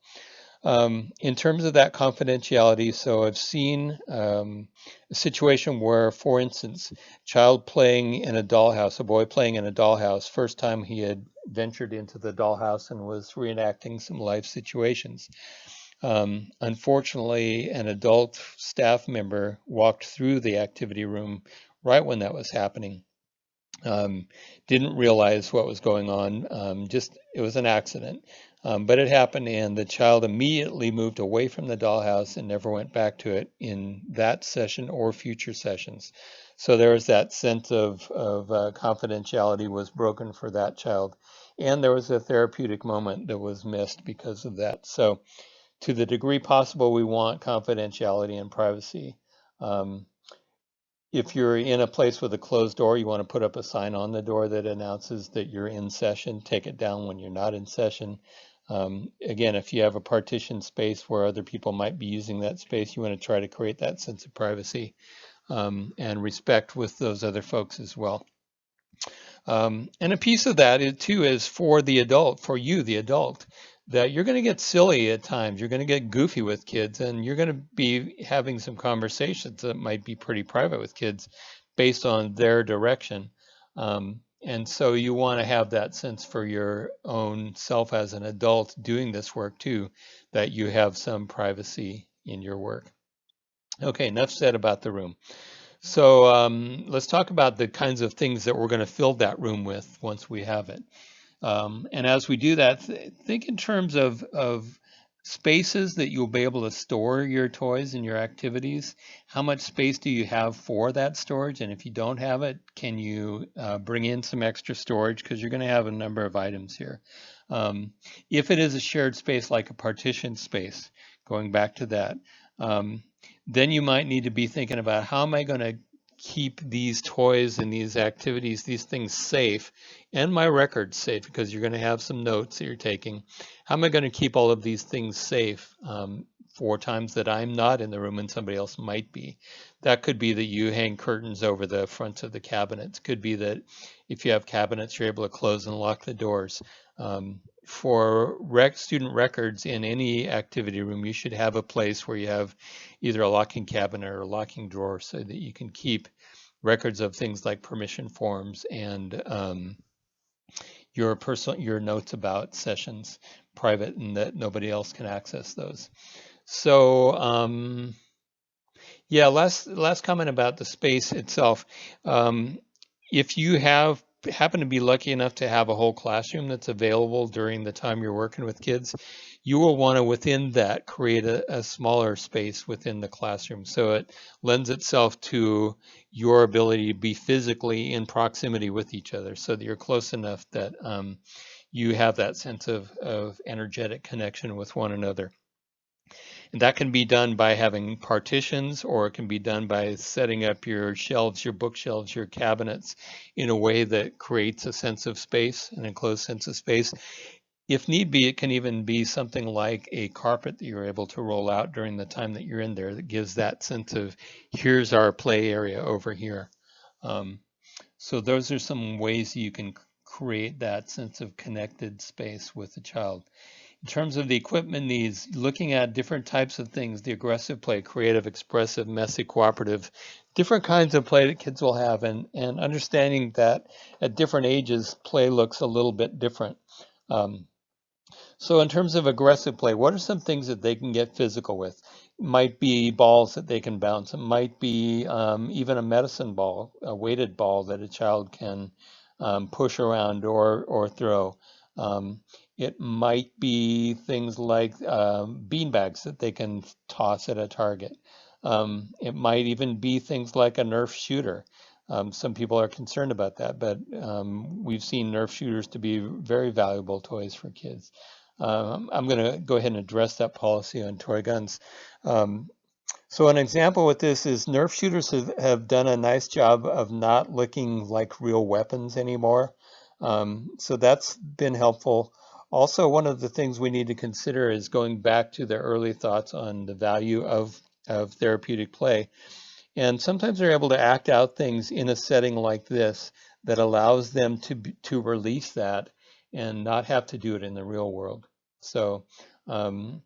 In terms of that confidentiality, so I've seen a situation where, for instance, child playing in a dollhouse, a boy playing in a dollhouse, first time he had ventured into the dollhouse and was reenacting some life situations. Unfortunately, an adult staff member walked through the activity room right when that was happening. Didn't realize what was going on. Just it was an accident, but it happened, and the child immediately moved away from the dollhouse and never went back to it in that session or future sessions. So there was that sense of confidentiality was broken for that child, and there was a therapeutic moment that was missed because of that. So to the degree possible, we want confidentiality and privacy. Um, if you're in a place with a closed door, you want to put up a sign on the door that announces that you're in session. Take it down when you're not in session. Again, if you have a partition space where other people might be using that space, you want to try to create that sense of privacy and respect with those other folks as well. And a piece of that too is for the adult, for you, the adult, that you're going to get silly at times. You're going to get goofy with kids, and you're going to be having some conversations that might be pretty private with kids based on their direction. And so you want to have that sense for your own self as an adult doing this work too, that you have some privacy in your work. Okay, enough said about the room. So let's talk about the kinds of things that we're going to fill that room with once we have it. And as we do that, think in terms of spaces that you'll be able to store your toys and your activities. How much space do you have for that storage? And if you don't have it, can you bring in some extra storage? Because you're going to have a number of items here. If it is a shared space like a partition space, going back to that, then you might need to be thinking about, how am I going to keep these toys and these activities, these things safe, and my records safe, because you're going to have some notes that you're taking. How am I going to keep all of these things safe for times that I'm not in the room and somebody else might be? That could be that you hang curtains over the fronts of the cabinets. Could be that if you have cabinets, you're able to close and lock the doors. For student records in any activity room, you should have a place where you have either a locking cabinet or a locking drawer, so that you can keep records of things like permission forms and your notes about sessions private, and that nobody else can access those. So yeah, last comment about the space itself. If you happen to be lucky enough to have a whole classroom that's available during the time you're working with kids, you will want to, within that, create a smaller space within the classroom, so it lends itself to your ability to be physically in proximity with each other, so that you're close enough that you have that sense of energetic connection with one another. And that can be done by having partitions, or it can be done by setting up your shelves, your bookshelves, your cabinets in a way that creates a sense of space, an enclosed sense of space. If need be, it can even be something like a carpet that you're able to roll out during the time that you're in there, that gives that sense of, here's our play area over here. So those are some ways you can create that sense of connected space with the child. In terms of the equipment needs, looking at different types of things, the aggressive play, creative, expressive, messy, cooperative, different kinds of play that kids will have, and understanding that at different ages, play looks a little bit different. Um, so in terms of aggressive play, what are some things that they can get physical with? It might be balls that they can bounce. It might be even a medicine ball, a weighted ball that a child can push around or throw. Um, it might be things like bean bags that they can toss at a target. It might even be things like a Nerf shooter. Some people are concerned about that, but we've seen Nerf shooters to be very valuable toys for kids. I'm going to go ahead and address that policy on toy guns. Um, so an example with this is Nerf shooters have done a nice job of not looking like real weapons anymore. So that's been helpful. Also, one of the things we need to consider is going back to the early thoughts on the value of therapeutic play. And sometimes they're able to act out things in a setting like this that allows them to release that and not have to do it in the real world. So, um,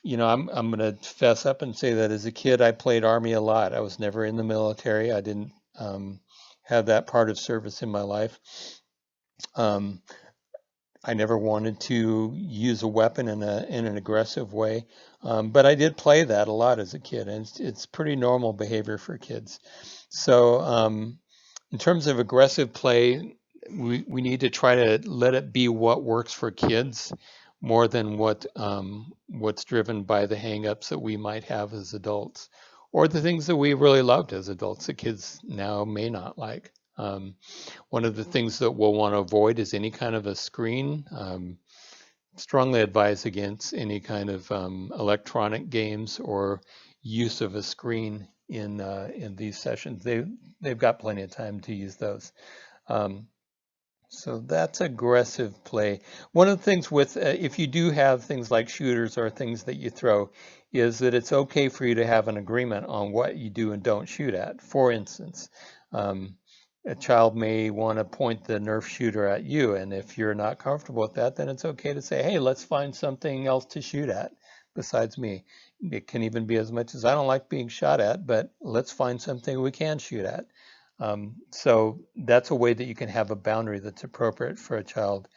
I'm going to fess up and say that as a kid, I played Army a lot. I was never in the military. I didn't have that part of service in my life. Um, I never wanted to use a weapon in an aggressive way, but I did play that a lot as a kid, and it's pretty normal behavior for kids. So, in terms of aggressive play, we need to try to let it be what works for kids more than what's driven by the hangups that we might have as adults, or the things that we really loved as adults that kids now may not like. One of the things that we'll want to avoid is any kind of a screen. Strongly advise against any kind of electronic games or use of a screen in these sessions. They've got plenty of time to use those. Um, so that's aggressive play. One of the things with, if you do have things like shooters or things that you throw, is that it's okay for you to have an agreement on what you do and don't shoot at. For instance, um, a child may want to point the Nerf shooter at you, and if you're not comfortable with that, then it's okay to say, hey, let's find something else to shoot at besides me. It can even be as much as I don't like being shot at, but let's find something we can shoot at. So that's a way that you can have a boundary that's appropriate for a child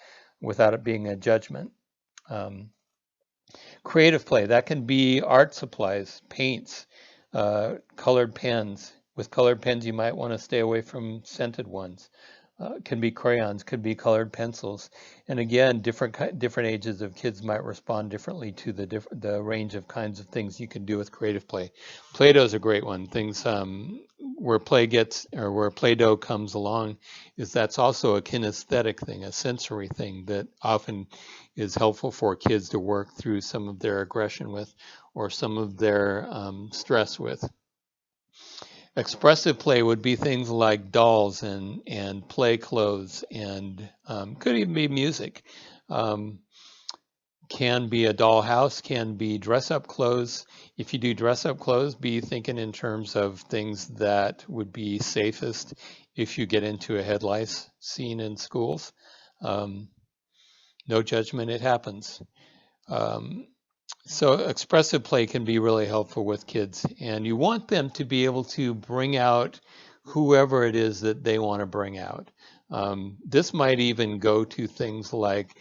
without it being a judgment. Um, Creative play, that can be art supplies, paints, colored pens. With colored pens, you might want to stay away from scented ones. Can be crayons, could be colored pencils. And again, different ages of kids might respond differently to the range of kinds of things you can do with creative play. Play-Doh's a great one. Things where where Play-Doh comes along is that's also a kinesthetic thing, a sensory thing that often is helpful for kids to work through some of their aggression with or some of their stress with. Expressive play would be things like dolls and play clothes and could even be music. Um, can be a dollhouse, can be dress up clothes. If you do dress up clothes, be thinking in terms of things that would be safest if you get into a head lice scene in schools. Um, no judgment, it happens. Um, so expressive play can be really helpful with kids, and you want them to be able to bring out whoever it is that they want to bring out. This might even go to things like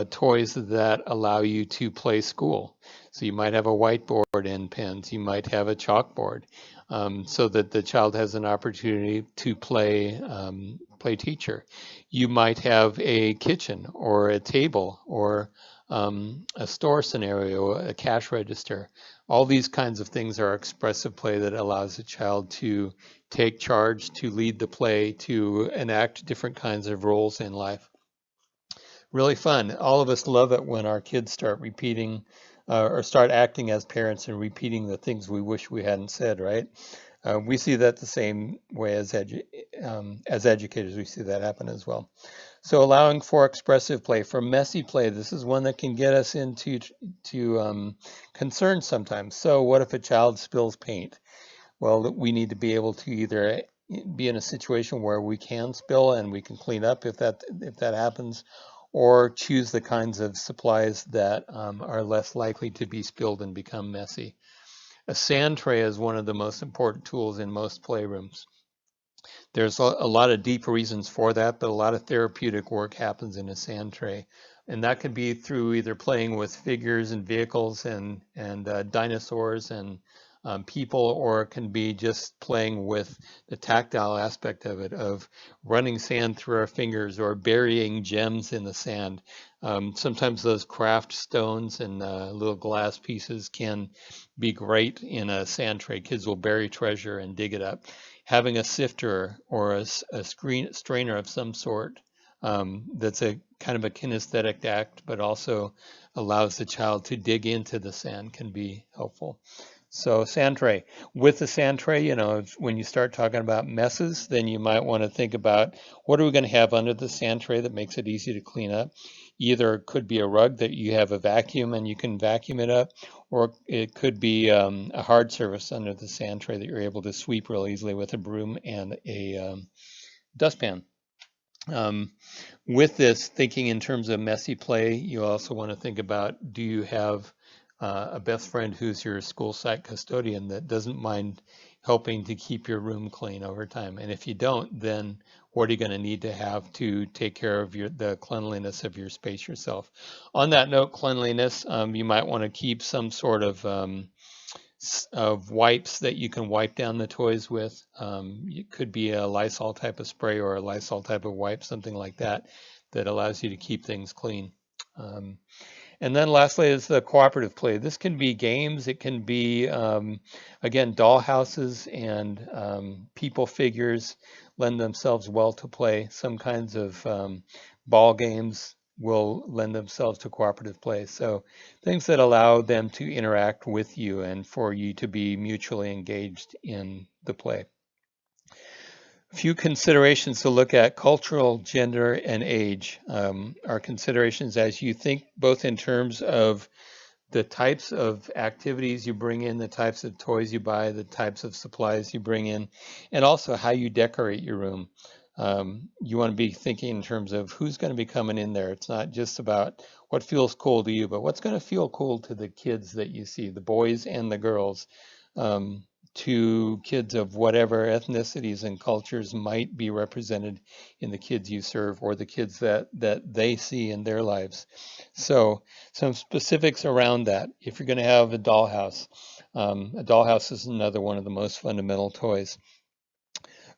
toys that allow you to play school. So you might have a whiteboard and pens. You might have a chalkboard, so that the child has an opportunity to play teacher. You might have a kitchen or a table or a store scenario, a cash register. All these kinds of things are expressive play that allows a child to take charge, to lead the play, to enact different kinds of roles in life. Really fun. All of us love it when our kids start repeating or start acting as parents and repeating the things we wish we hadn't said, right? We see that the same way as educators. We see that happen as well. So allowing for expressive play, for messy play, this is one that can get us into concerns sometimes. So what if a child spills paint? Well, we need to be able to either be in a situation where we can spill and we can clean up if that happens, or choose the kinds of supplies that are less likely to be spilled and become messy. A sand tray is one of the most important tools in most playrooms. There's a lot of deep reasons for that, but a lot of therapeutic work happens in a sand tray. And that can be through either playing with figures and vehicles and dinosaurs and people, or it can be just playing with the tactile aspect of it, of running sand through our fingers or burying gems in the sand. Sometimes those craft stones and little glass pieces can be great in a sand tray. Kids will bury treasure and dig it up. Having a sifter or a strainer of some sort, that's a kind of a kinesthetic act, but also allows the child to dig into the sand, can be helpful. So sand tray. With the sand tray, when you start talking about messes, then you might want to think about what are we going to have under the sand tray that makes it easy to clean up. Either it could be a rug that you have a vacuum and you can vacuum it up, or it could be a hard surface under the sand tray that you're able to sweep real easily with a broom and a dustpan. With this, thinking in terms of messy play, you also want to think about, do you have a best friend who's your school site custodian that doesn't mind helping to keep your room clean over time? And if you don't, then what are you going to need to have to take care of the cleanliness of your space yourself? On that note, cleanliness, you might want to keep some sort of wipes that you can wipe down the toys with. It could be a Lysol type of spray or a Lysol type of wipe, something like that, that allows you to keep things clean. And then lastly is the cooperative play. This can be games. It can be, again, doll houses and people figures lend themselves well to play. Some kinds of ball games will lend themselves to cooperative play. So things that allow them to interact with you and for you to be mutually engaged in the play. A few considerations to look at: cultural, gender, and age are considerations as you think both in terms of the types of activities you bring in, the types of toys you buy, the types of supplies you bring in, and also how you decorate your room. You want to be thinking in terms of who's going to be coming in there. It's not just about what feels cool to you, but what's going to feel cool to the kids that you see, the boys and the girls, to kids of whatever ethnicities and cultures might be represented in the kids you serve or the kids that they see in their lives. So some specifics around that. If you're going to have a dollhouse is another one of the most fundamental toys.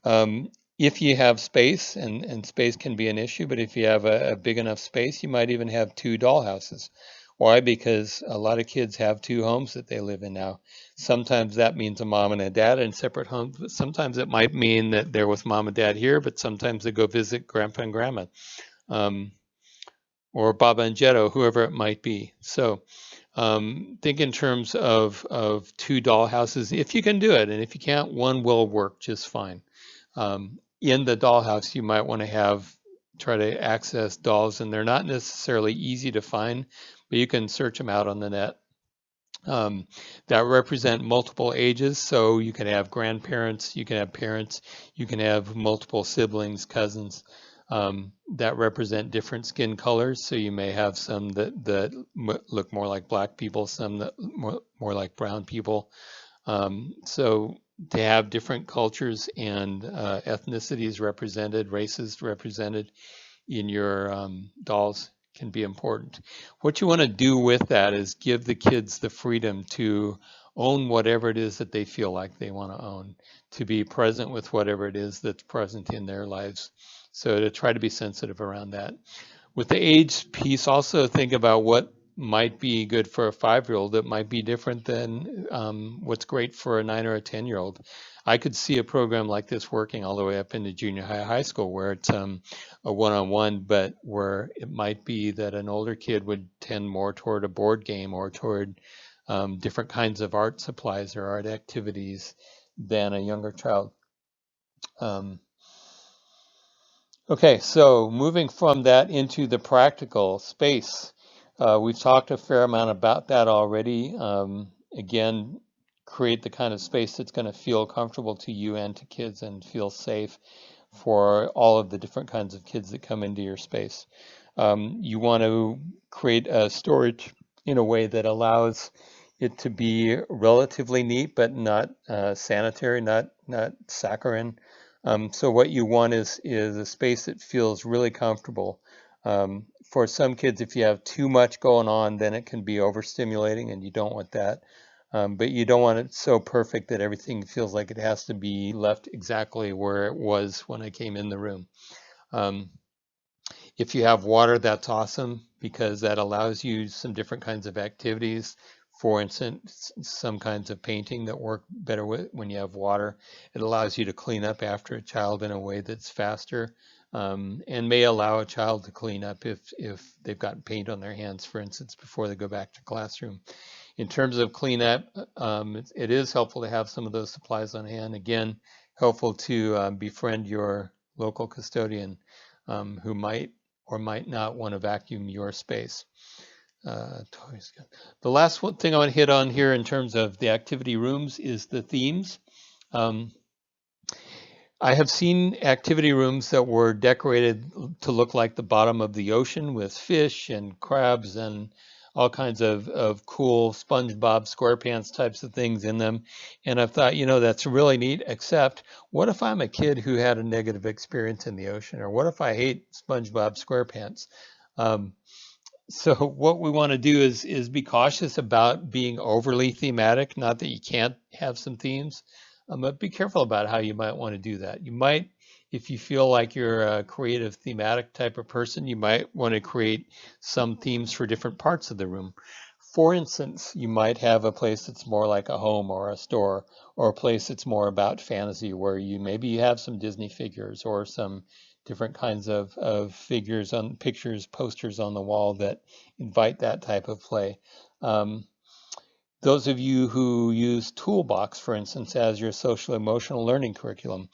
If you have space, and space can be an issue, but if you have a big enough space, you might even have two dollhouses. Why? Because a lot of kids have two homes that they live in now. Sometimes that means a mom and a dad in separate homes, but sometimes it might mean that they're with mom and dad here, but sometimes they go visit grandpa and grandma, or Baba and Jetto, whoever it might be. So think in terms of two dollhouses, if you can do it, and if you can't, one will work just fine. In the dollhouse, you might want to try to access dolls, and they're not necessarily easy to find, but you can search them out on the net. That represent multiple ages, so you can have grandparents, you can have parents, you can have multiple siblings, cousins, that represent different skin colors. So you may have some that look more like black people, some that more like brown people. So to have different cultures and ethnicities represented, races represented in your dolls can be important. What you want to do with that is give the kids the freedom to own whatever it is that they feel like they want to own, to be present with whatever it is that's present in their lives. So to try to be sensitive around that. With the age piece, also think about what might be good for a 5-year-old that might be different than what's great for a 9 or a 10-year-old. I could see a program like this working all the way up into junior high school, where it's a one-on-one, but where it might be that an older kid would tend more toward a board game or toward different kinds of art supplies or art activities than a younger child. Okay, so moving from that into the practical space, we've talked a fair amount about that already. Again, create the kind of space that's going to feel comfortable to you and to kids and feel safe for all of the different kinds of kids that come into your space. You want to create a storage in a way that allows it to be relatively neat, but not sanitary, not saccharine. So what you want is a space that feels really comfortable. For some kids, if you have too much going on, then it can be overstimulating, and you don't want that. But you don't want it so perfect that everything feels like it has to be left exactly where it was when I came in the room. Um, if you have water, that's awesome because that allows you some different kinds of activities. For instance, some kinds of painting that work better when you have water. It allows you to clean up after a child in a way that's faster, and may allow a child to clean up if they've got paint on their hands, for instance, before they go back to classroom. In terms of cleanup, it is helpful to have some of those supplies on hand. Again, helpful to befriend your local custodian who might or might not want to vacuum your space. The last thing I want to hit on here in terms of the activity rooms is the themes. Um, I have seen activity rooms that were decorated to look like the bottom of the ocean with fish and crabs and all kinds of cool SpongeBob SquarePants types of things in them. And I've thought, that's really neat, except what if I'm a kid who had a negative experience in the ocean? Or what if I hate SpongeBob SquarePants? Um, so what we want to do is be cautious about being overly thematic. Not that you can't have some themes, but be careful about how you might want to do that. You might, if you feel like you're a creative thematic type of person, you might want to create some themes for different parts of the room. For instance, you might have a place that's more like a home or a store, or a place that's more about fantasy, where you have some Disney figures or some different kinds of figures on pictures, posters on the wall that invite that type of play. Um, those of you who use Toolbox, for instance, as your social emotional learning curriculum,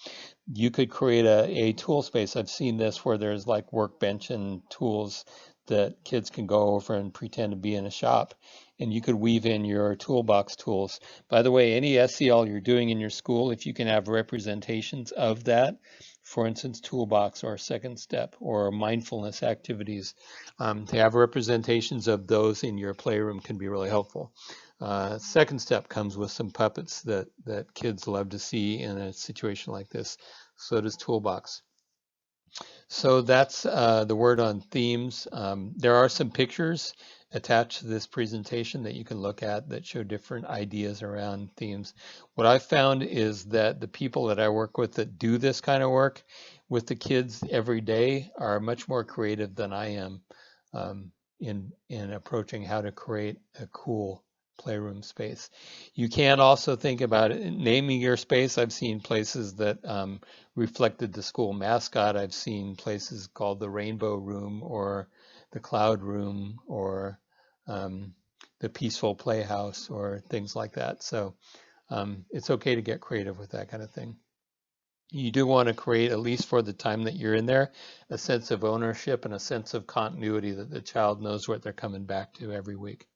you could create a tool space. I've seen this where there's like workbench and tools that kids can go over and pretend to be in a shop. And you could weave in your toolbox tools. By the way, any SEL you're doing in your school, if you can have representations of that, for instance, toolbox or second step or mindfulness activities, to have representations of those in your playroom can be really helpful. Second step comes with some puppets that kids love to see in a situation like this. So does Toolbox. So that's the word on themes. There are some pictures attached to this presentation that you can look at that show different ideas around themes. What I've found is that the people that I work with that do this kind of work with the kids every day are much more creative than I am in approaching how to create a cool playroom space. You can also think about it, naming your space. I've seen places that reflected the school mascot. I've seen places called the Rainbow Room or the Cloud Room or the Peaceful Playhouse or things like that. So it's okay to get creative with that kind of thing. You do want to create, at least for the time that you're in there, a sense of ownership and a sense of continuity that the child knows what they're coming back to every week.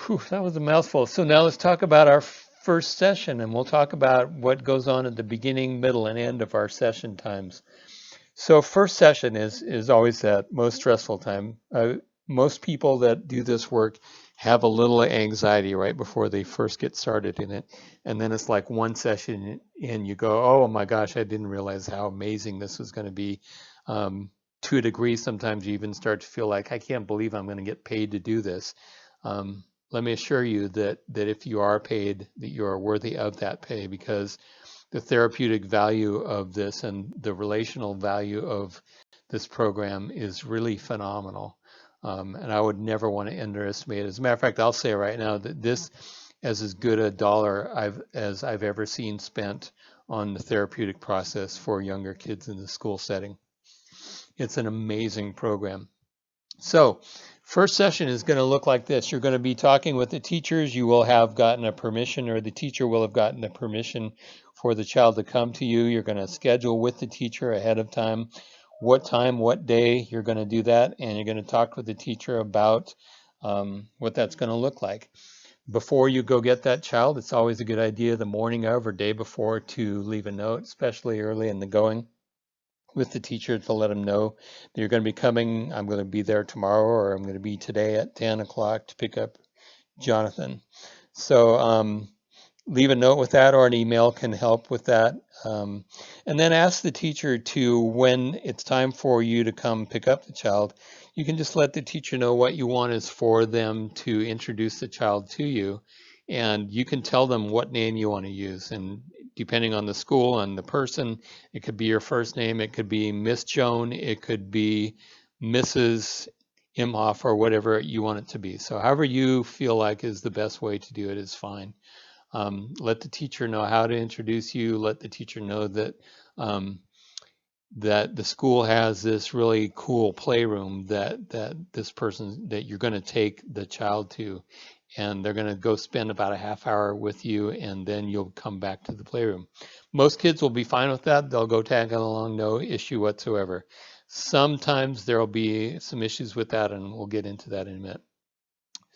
Whew, that was a mouthful. So now let's talk about our first session, and we'll talk about what goes on at the beginning, middle, and end of our session times. So first session is always that most stressful time. Most people that do this work have a little anxiety right before they first get started in it. And then it's like one session and you go, oh my gosh, I didn't realize how amazing this was going to be. To a degree, sometimes you even start to feel like, I can't believe I'm going to get paid to do this. Let me assure you that if you are paid, that you are worthy of that pay, because the therapeutic value of this and the relational value of this program is really phenomenal. And I would never want to underestimate it. As a matter of fact, I'll say right now that this is as good a dollar as I've ever seen spent on the therapeutic process for younger kids in the school setting. It's an amazing program. So first session is going to look like this. You're going to be talking with the teachers. You will have gotten a permission, or the teacher will have gotten the permission for the child to come to you. You're going to schedule with the teacher ahead of time what day you're going to do that, and you're going to talk with the teacher about what that's going to look like. Before you go get that child, it's always a good idea the morning of or day before to leave a note, especially early in the going, with the teacher to let them know that you're going to be coming. I'm going to be there tomorrow, or I'm going to be today at 10 o'clock to pick up Jonathan. So leave a note with that, or an email can help with that. And then ask the teacher to, when it's time for you to come pick up the child, you can just let the teacher know what you want is for them to introduce the child to you. And you can tell them what name you want to use. And depending on the school and the person, it could be your first name, it could be Miss Joan, it could be Mrs. Imhoff, or whatever you want it to be. So however you feel like is the best way to do it is fine. Let the teacher know how to introduce you. Let the teacher know that that the school has this really cool playroom that this person that you're going to take the child to, and they're going to go spend about a half hour with you, and then you'll come back to the playroom. Most kids will be fine with that. They'll go tag along, no issue whatsoever. Sometimes there'll be some issues with that, and we'll get into that in a minute.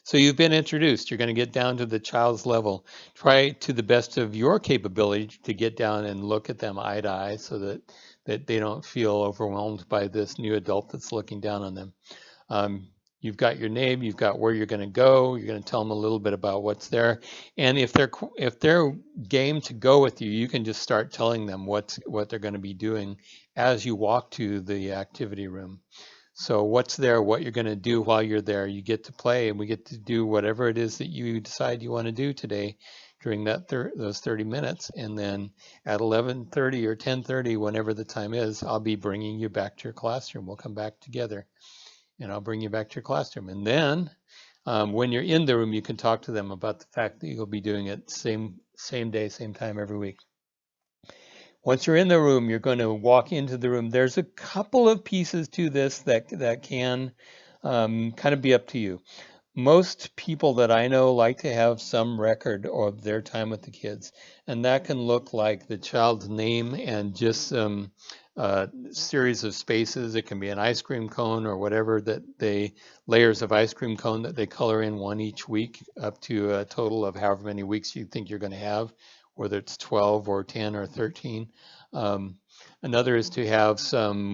So you've been introduced. You're going to get down to the child's level. Try to the best of your capability to get down and look at them eye to eye, so that they don't feel overwhelmed by this new adult that's looking down on them. You've got your name, you've got where you're going to go. You're going to tell them a little bit about what's there, and if they're game to go with you, you can just start telling them what they're going to be doing as you walk to the activity room. So what's there, what you're going to do while you're there. You get to play, and we get to do whatever it is that you decide you want to do today during those 30 minutes. And then at 11:30 or 10:30, whenever the time is, I'll be bringing you back to your classroom. We'll come back together, and I'll bring you back to your classroom. And then when you're in the room, you can talk to them about the fact that you'll be doing it same day, same time every week. Once you're in the room, you're going to walk into the room. There's a couple of pieces to this that can kind of be up to you. Most people that I know like to have some record of their time with the kids, and that can look like the child's name and just some series of spaces. It can be an ice cream cone or whatever layers of ice cream cone that they color in one each week, up to a total of however many weeks you think you're going to have, whether it's 12 or 10 or 13. Another is to have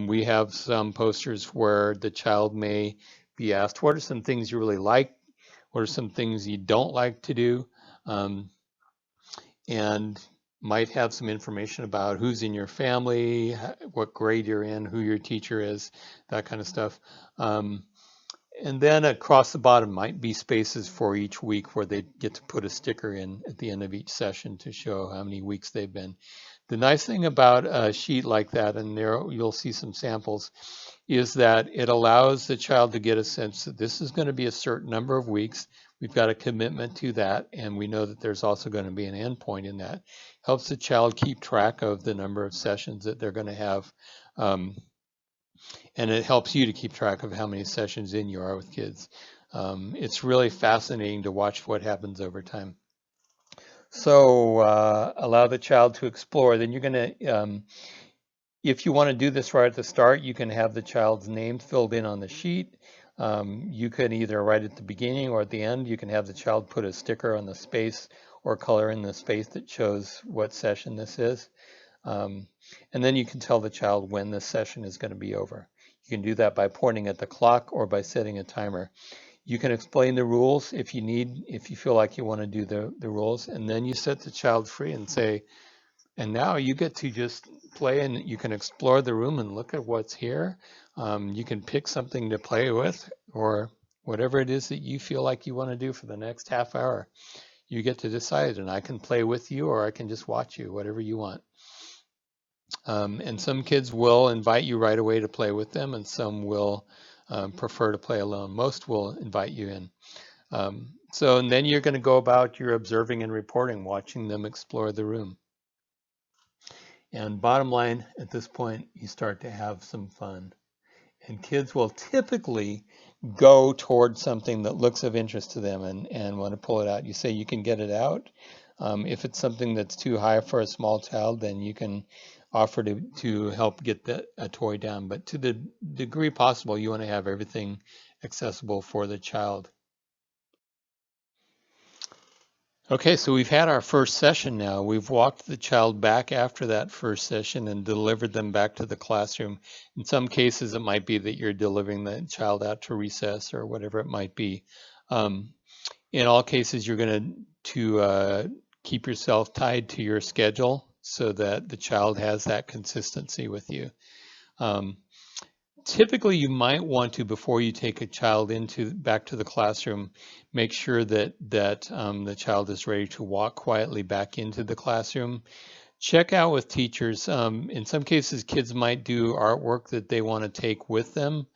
we have some posters where the child may be asked, what are some things you really like? What are some things you don't like to do? And might have some information about who's in your family, what grade you're in, who your teacher is, that kind of stuff. And then across the bottom might be spaces for each week where they get to put a sticker in at the end of each session to show how many weeks they've been. The nice thing about a sheet like that, and there you'll see some samples, is that it allows the child to get a sense that this is going to be a certain number of weeks. We've got a commitment to that, and we know that there's also going to be an endpoint in that. Helps the child keep track of the number of sessions that they're going to have. And it helps you to keep track of how many sessions in you are with kids. It's really fascinating to watch what happens over time. So allow the child to explore. Then you're going to, if you want to do this right at the start, you can have the child's name filled in on the sheet. You can either write at the beginning or at the end. You can have the child put a sticker on the space or color in the space that shows what session this is. And then you can tell the child when this session is going to be over. You can do that by pointing at the clock or by setting a timer. You can explain the rules if you feel like you want to do the rules, and then you set the child free and say, and now you get to just play, and you can explore the room and look at what's here. You can pick something to play with, or whatever it is that you feel like you want to do for the next half hour. You get to decide, and I can play with you or I can just watch you, whatever you want. And some kids will invite you right away to play with them, and some will prefer to play alone. Most will invite you in. And then you're going to go about your observing and reporting, watching them explore the room. And bottom line, at this point, you start to have some fun. And kids will typically go towards something that looks of interest to them and want to pull it out. You say you can get it out. If it's something that's too high for a small child, then you can offer to help get a toy down. But to the degree possible, you want to have everything accessible for the child. Okay, so we've had our first session now. We've walked the child back after that first session and delivered them back to the classroom. In some cases, it might be that you're delivering the child out to recess or whatever it might be. Um, in all cases, you're going to keep yourself tied to your schedule so that the child has that consistency with you. Um, Typically, you might want to, before you take a child into back to the classroom, make sure that the child is ready to walk quietly back into the classroom. Check out with teachers. In some cases, kids might do artwork that they want to take with them.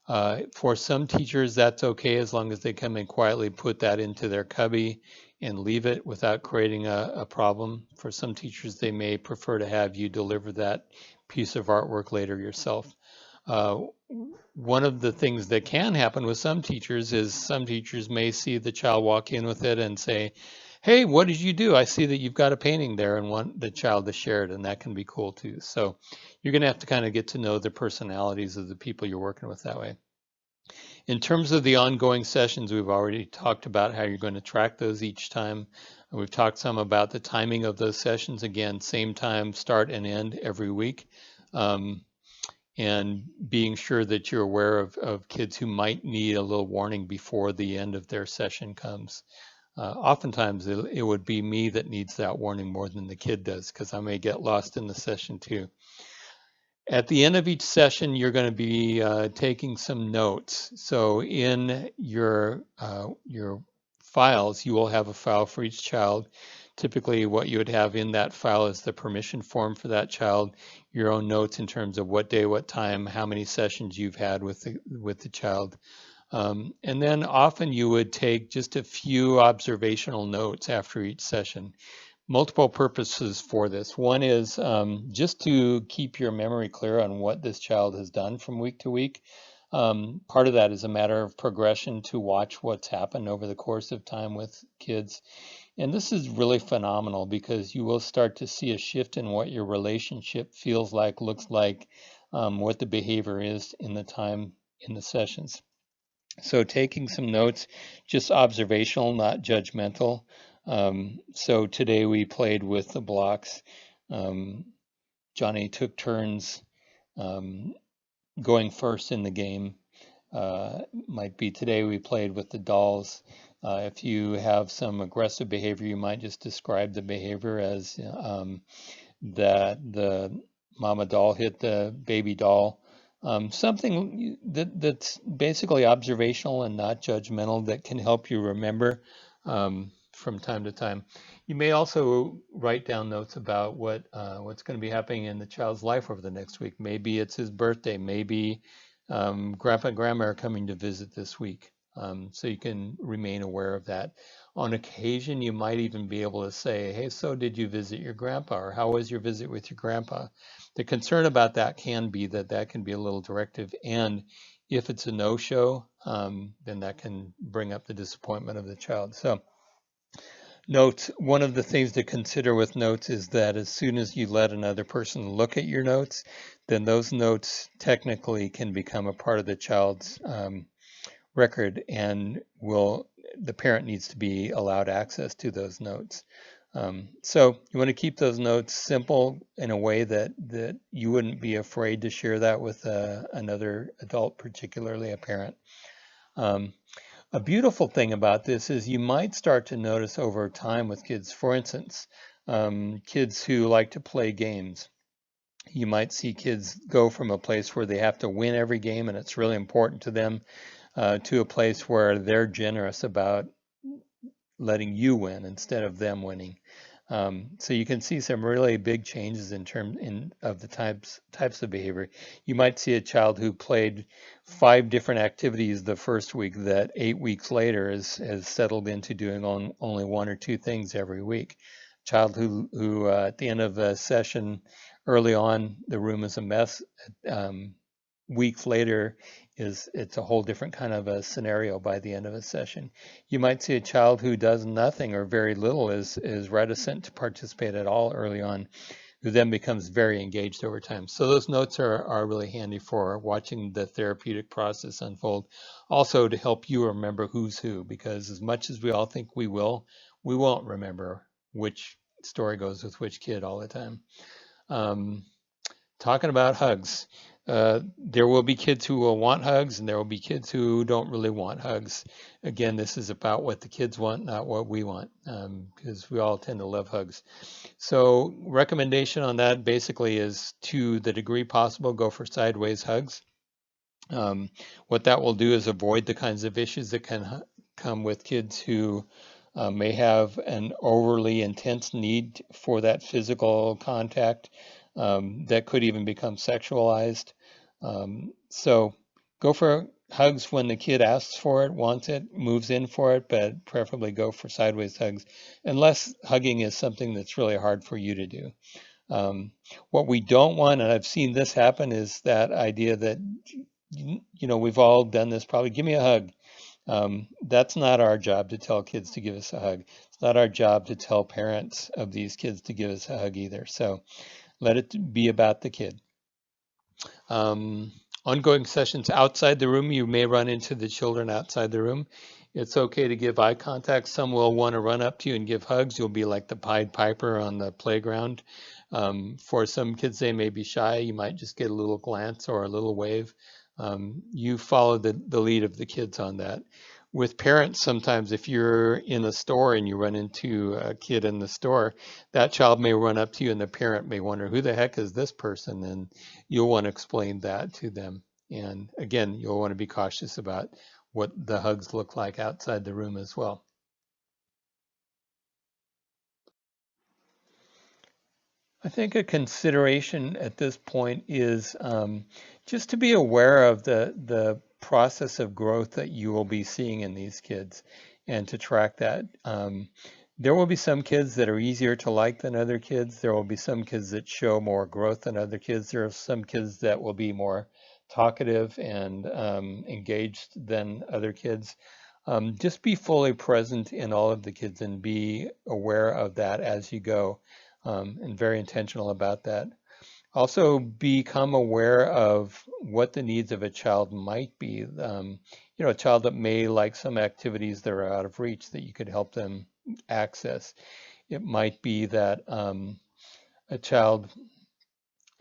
For some teachers, that's okay as long as they come in quietly, put that into their cubby and leave it without creating a problem. For some teachers, they may prefer to have you deliver that piece of artwork later yourself. Uh, One of the things that can happen with some teachers is some teachers may see the child walk in with it and say, "Hey, what did you do? I see that you've got a painting there," and want the child to share it, and that can be cool too. So you're going to have to kind of get to know the personalities of the people you're working with that way. In terms of the ongoing sessions, we've already talked about how you're going to track those each time. We've talked some about the timing of those sessions. Again, same time, start and end every week. Um, and being sure that you're aware of kids who might need a little warning before the end of their session comes. Oftentimes, it would be me that needs that warning more than the kid does because I may get lost in the session too. At the end of each session, you're going to be taking some notes. So in your files, you will have a file for each child. Typically, what you would have in that file is the permission form for that child, your own notes in terms of what day, what time, how many sessions you've had with the child. And then often you would take just a few observational notes after each session. Multiple purposes for this. One is just to keep your memory clear on what this child has done from week to week. Part of that is a matter of progression to watch what's happened over the course of time with kids. And this is really phenomenal because you will start to see a shift in what your relationship feels like, looks like, what the behavior is in the time in the sessions. So taking some notes, just observational, not judgmental. So today we played with the blocks. Um, Johnny took turns um, going first in the game. Might be today we played with the dolls. If you have some aggressive behavior, you might just describe the behavior as that the mama doll hit the baby doll. Something that's basically observational and not judgmental that can help you remember from time to time. You may also write down notes about what's going to be happening in the child's life over the next week. Maybe it's his birthday. Maybe grandpa and grandma are coming to visit this week. So you can remain aware of that. On occasion, you might even be able to say, "Hey, so did you visit your grandpa?" or "How was your visit with your grandpa?" The concern about that can be that that can be a little directive. And if it's a no-show, then that can bring up the disappointment of the child. So notes, one of the things to consider with notes is that as soon as you let another person look at your notes, then those notes technically can become a part of the child's record and the parent needs to be allowed access to those notes. So you want to keep those notes simple in a way that you wouldn't be afraid to share that with another adult, particularly a parent. Um, a beautiful thing about this is you might start to notice over time with kids, for instance, kids who like to play games. You might see kids go from a place where they have to win every game and it's really important to them to a place where they're generous about letting you win instead of them winning. So you can see some really big changes in of the types of behavior. You might see a child who played 5 different activities the first week that 8 weeks later has settled into doing only 1 or 2 things every week. Child who at the end of a session early on the room is a mess. Weeks later it's a whole different kind of a scenario by the end of a session. You might see a child who does nothing or very little, is reticent to participate at all early on, who then becomes very engaged over time. So those notes are really handy for watching the therapeutic process unfold. Also to help you remember who's who, because as much as we all think we will, we won't remember which story goes with which kid all the time. Um, Talking about hugs. There will be kids who will want hugs, and there will be kids who don't really want hugs. Again, this is about what the kids want, not what we want, because we all tend to love hugs. So, recommendation on that basically is, to the degree possible, go for sideways hugs. Um, what that will do is avoid the kinds of issues that can come with kids who may have an overly intense need for that physical contact that could even become sexualized. So go for hugs when the kid asks for it, wants it, moves in for it, but preferably go for sideways hugs, unless hugging is something that's really hard for you to do. What we don't want, and I've seen this happen, is that idea that, we've all done this probably, give me a hug. That's not our job to tell kids to give us a hug. It's not our job to tell parents of these kids to give us a hug either. So let it be about the kid. Um, Ongoing sessions outside the room, you may run into the children outside the room. It's okay to give eye contact. Some will want to run up to you and give hugs. You'll be like the Pied Piper on the playground. For some kids, they may be shy. You might just get a little glance or a little wave. You follow the lead of the kids on that. With parents, sometimes if you're in a store and you run into a kid in the store, that child may run up to you and the parent may wonder, who the heck is this person? And you'll want to explain that to them. And again, you'll want to be cautious about what the hugs look like outside the room as well. I think a consideration at this point is just to be aware of the process of growth that you will be seeing in these kids and to track that. There will be some kids that are easier to like than other kids. There will be some kids that show more growth than other kids. There are some kids that will be more talkative and engaged than other kids. Just be fully present in all of the kids and be aware of that as you go, and very intentional about that. Also, become aware of what the needs of a child might be. A child that may like some activities that are out of reach that you could help them access. It might be that a child,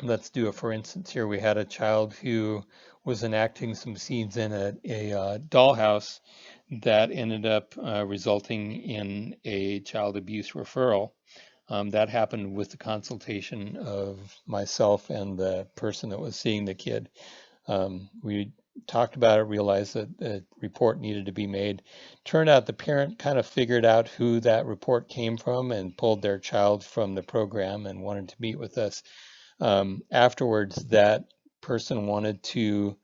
let's do it for instance here, we had a child who was enacting some scenes in a dollhouse that ended up resulting in a child abuse referral. That happened with the consultation of myself and the person that was seeing the kid. We talked about it, realized that a report needed to be made. Turned out the parent kind of figured out who that report came from and pulled their child from the program and wanted to meet with us. Afterwards, that person wanted to,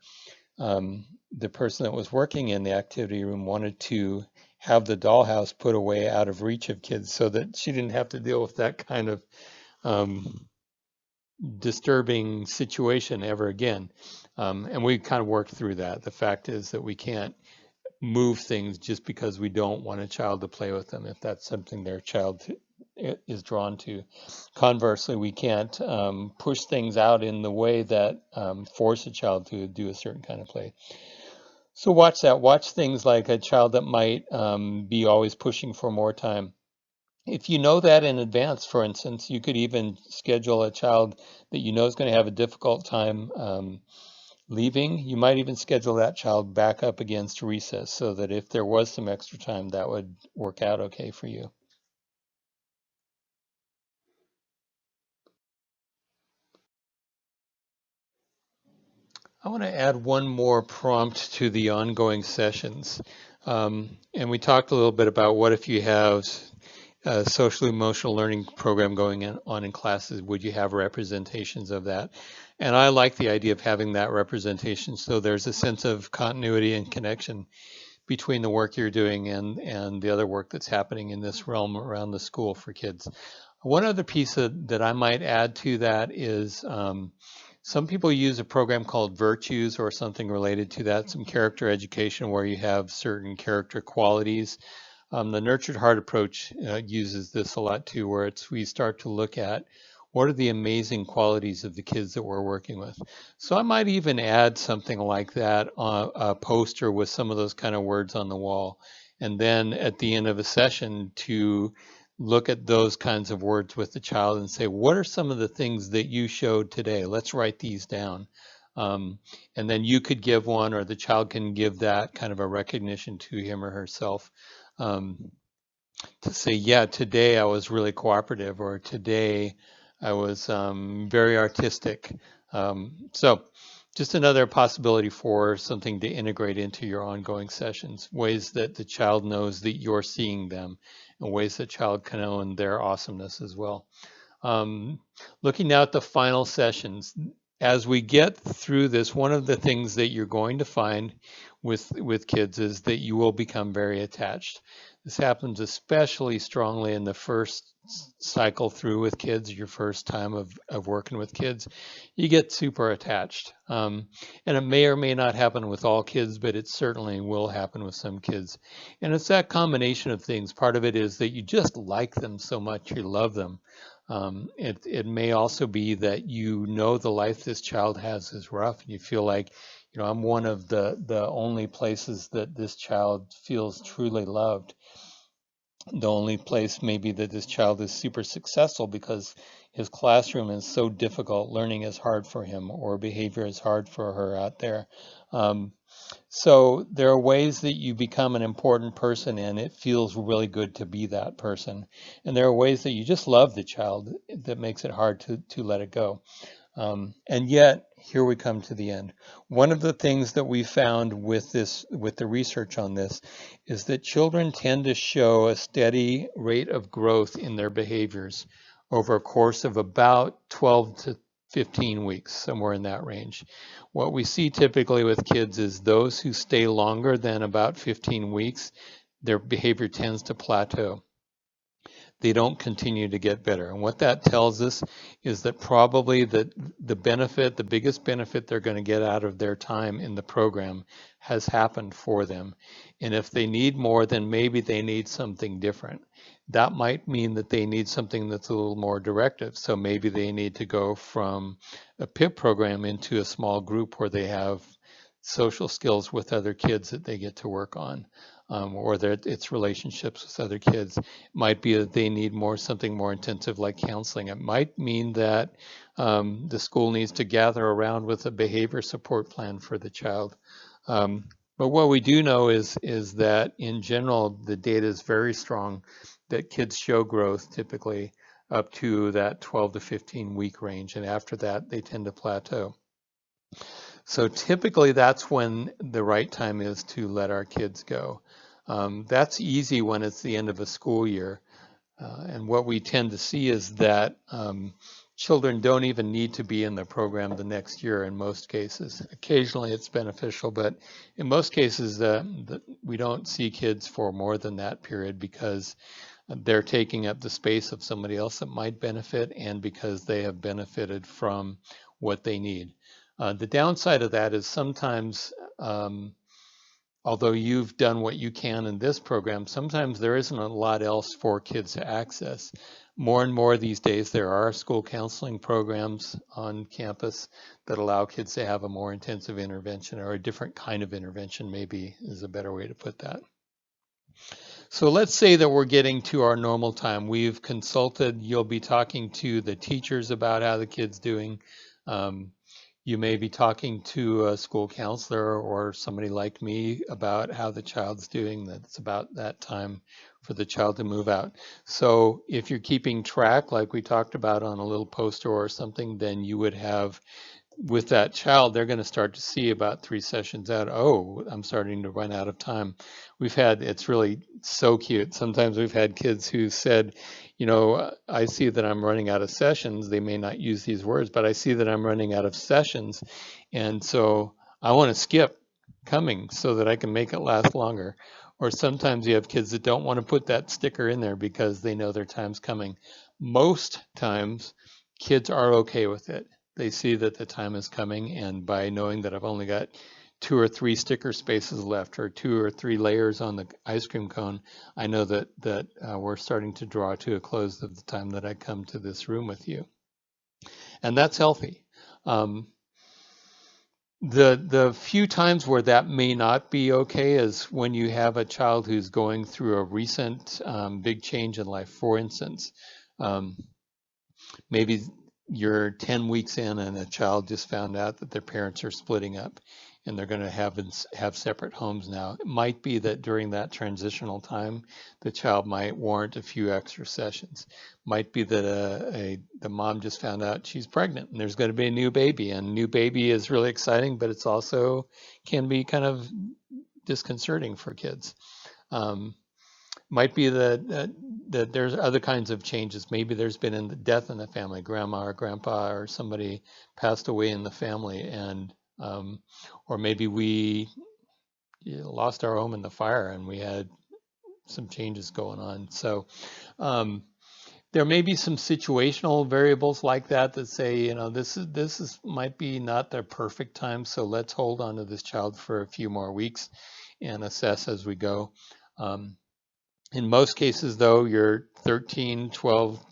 the person that was working in the activity room wanted to have the dollhouse put away out of reach of kids so that she didn't have to deal with that kind of disturbing situation ever again. And we kind of worked through that. The fact is that we can't move things just because we don't want a child to play with them if that's something their child is drawn to. Conversely, we can't push things out in the way that force a child to do a certain kind of play. So watch that. Watch things like a child that might be always pushing for more time. If you know that in advance, for instance, you could even schedule a child that you know is going to have a difficult time leaving. You might even schedule that child back up against recess so that if there was some extra time, that would work out okay for you. I want to add one more prompt to the ongoing sessions. And we talked a little bit about what if you have a social emotional learning program going on in classes, would you have representations of that? And I like the idea of having that representation so there's a sense of continuity and connection between the work you're doing and the other work that's happening in this realm around the school for kids. One other piece that I might add to that is some people use a program called Virtues or something related to that, some character education where you have certain character qualities. The Nurtured Heart approach uses this a lot too, where we start to look at what are the amazing qualities of the kids that we're working with. So I might even add something like that on a poster with some of those kind of words on the wall and then at the end of a session to look at those kinds of words with the child and say, what are some of the things that you showed today? Let's write these down. And then you could give one, or the child can give that kind of a recognition to him or herself, to say, yeah, today I was really cooperative, or today I was very artistic. So just another possibility for something to integrate into your ongoing sessions, ways that the child knows that you're seeing them, and ways that child can own their awesomeness as well. Looking now at the final sessions, as we get through this, one of the things that you're going to find with kids is that you will become very attached. This happens especially strongly in the first cycle through with kids, your first time of working with kids. You get super attached. And it may or may not happen with all kids, but it certainly will happen with some kids. And it's that combination of things. Part of it is that you just like them so much, you love them. It may also be that you know the life this child has is rough, and you feel like, I'm one of the only places that this child feels truly loved. The only place maybe that this child is super successful because his classroom is so difficult, learning is hard for him, or behavior is hard for her out there. So there are ways that you become an important person, and it feels really good to be that person. And there are ways that you just love the child that makes it hard to let it go. And yet, here we come to the end. One of the things that we found with the research on this, is that children tend to show a steady rate of growth in their behaviors over a course of about 12 to 15 weeks, somewhere in that range. What we see typically with kids is those who stay longer than about 15 weeks, their behavior tends to plateau. They don't continue to get better. And what that tells us is that probably the biggest benefit they're going to get out of their time in the program has happened for them. And if they need more, then maybe they need something different. That might mean that they need something that's a little more directive. So maybe they need to go from a PIP program into a small group where they have social skills with other kids that they get to work on. Or that it's relationships with other kids. It might be that they need something more intensive like counseling. It might mean that the school needs to gather around with a behavior support plan for the child. But what we do know is that in general, the data is very strong that kids show growth typically up to that 12 to 15 week range. And after that, they tend to plateau. So typically that's when the right time is to let our kids go. That's easy when it's the end of a school year. And what we tend to see is that children don't even need to be in the program the next year in most cases. Occasionally it's beneficial, but in most cases we don't see kids for more than that period because they're taking up the space of somebody else that might benefit, and because they have benefited from what they need. The downside of that is sometimes, although you've done what you can in this program, sometimes there isn't a lot else for kids to access. More and more these days, there are school counseling programs on campus that allow kids to have a more intensive intervention, or a different kind of intervention, maybe is a better way to put that. So let's say that we're getting to our normal time. We've consulted, you'll be talking to the teachers about how the kid's doing. You may be talking to a school counselor or somebody like me about how the child's doing. That's about that time for the child to move out. So if you're keeping track, like we talked about on a little poster or something, then you would have, with that child, they're going to start to see about 3 sessions out, oh, I'm starting to run out of time. It's really so cute. Sometimes we've had kids who said, I see that I'm running out of sessions. They may not use these words, but I see that I'm running out of sessions. And so I want to skip coming so that I can make it last longer. Or sometimes you have kids that don't want to put that sticker in there because they know their time's coming. Most times, kids are okay with it. They see that the time is coming, and by knowing that I've only got 2 or 3 sticker spaces left, or 2 or 3 layers on the ice cream cone, I know that we're starting to draw to a close of the time that I come to this room with you. And that's healthy. The few times where that may not be okay is when you have a child who's going through a recent big change in life. For instance, um, maybe you're 10 weeks in and a child just found out that their parents are splitting up and they're going to have separate homes now. It might be that during that transitional time, the child might warrant a few extra sessions. Might be that the mom just found out she's pregnant and there's going to be a new baby, and new baby is really exciting, but it's also can be kind of disconcerting for kids. Um, might be that there's other kinds of changes. Maybe there's been a death in the family, grandma or grandpa or somebody passed away in the family, and or maybe we lost our home in the fire and we had some changes going on. So um, there may be some situational variables like that that say, this is might be not the perfect time, so let's hold on to this child for a few more weeks and assess as we go. In most cases, though, your 13, 12,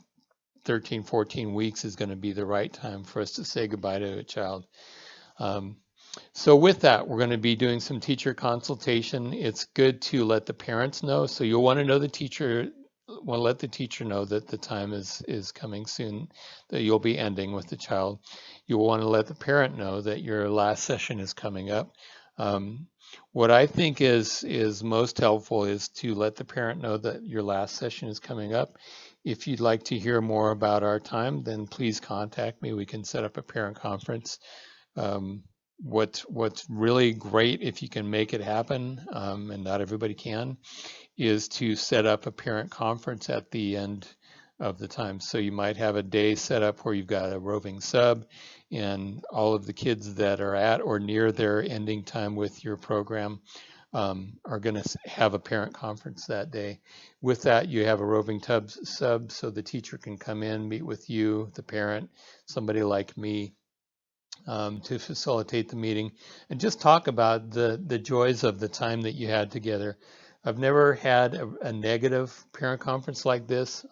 13, 14 weeks is going to be the right time for us to say goodbye to a child. Um, so with that, we're going to be doing some teacher consultation. It's good to let the parents know. So you'll want to know let the teacher know that the time is coming soon, that you'll be ending with the child. You'll want to let the parent know that your last session is coming up. Um, what I think is most helpful is to let the parent know that your last session is coming up. If you'd like to hear more about our time, then please contact me. We can set up a parent conference. Um, what's really great, if you can make it happen, and not everybody can, is to set up a parent conference at the end of the time. So you might have a day set up where you've got a roving sub and all of the kids that are at or near their ending time with your program are going to have a parent conference that day. With that, you have a roving sub so the teacher can come in, meet with you, the parent, somebody like me, to facilitate the meeting and just talk about the joys of the time that you had together. I've never had a negative parent conference like this.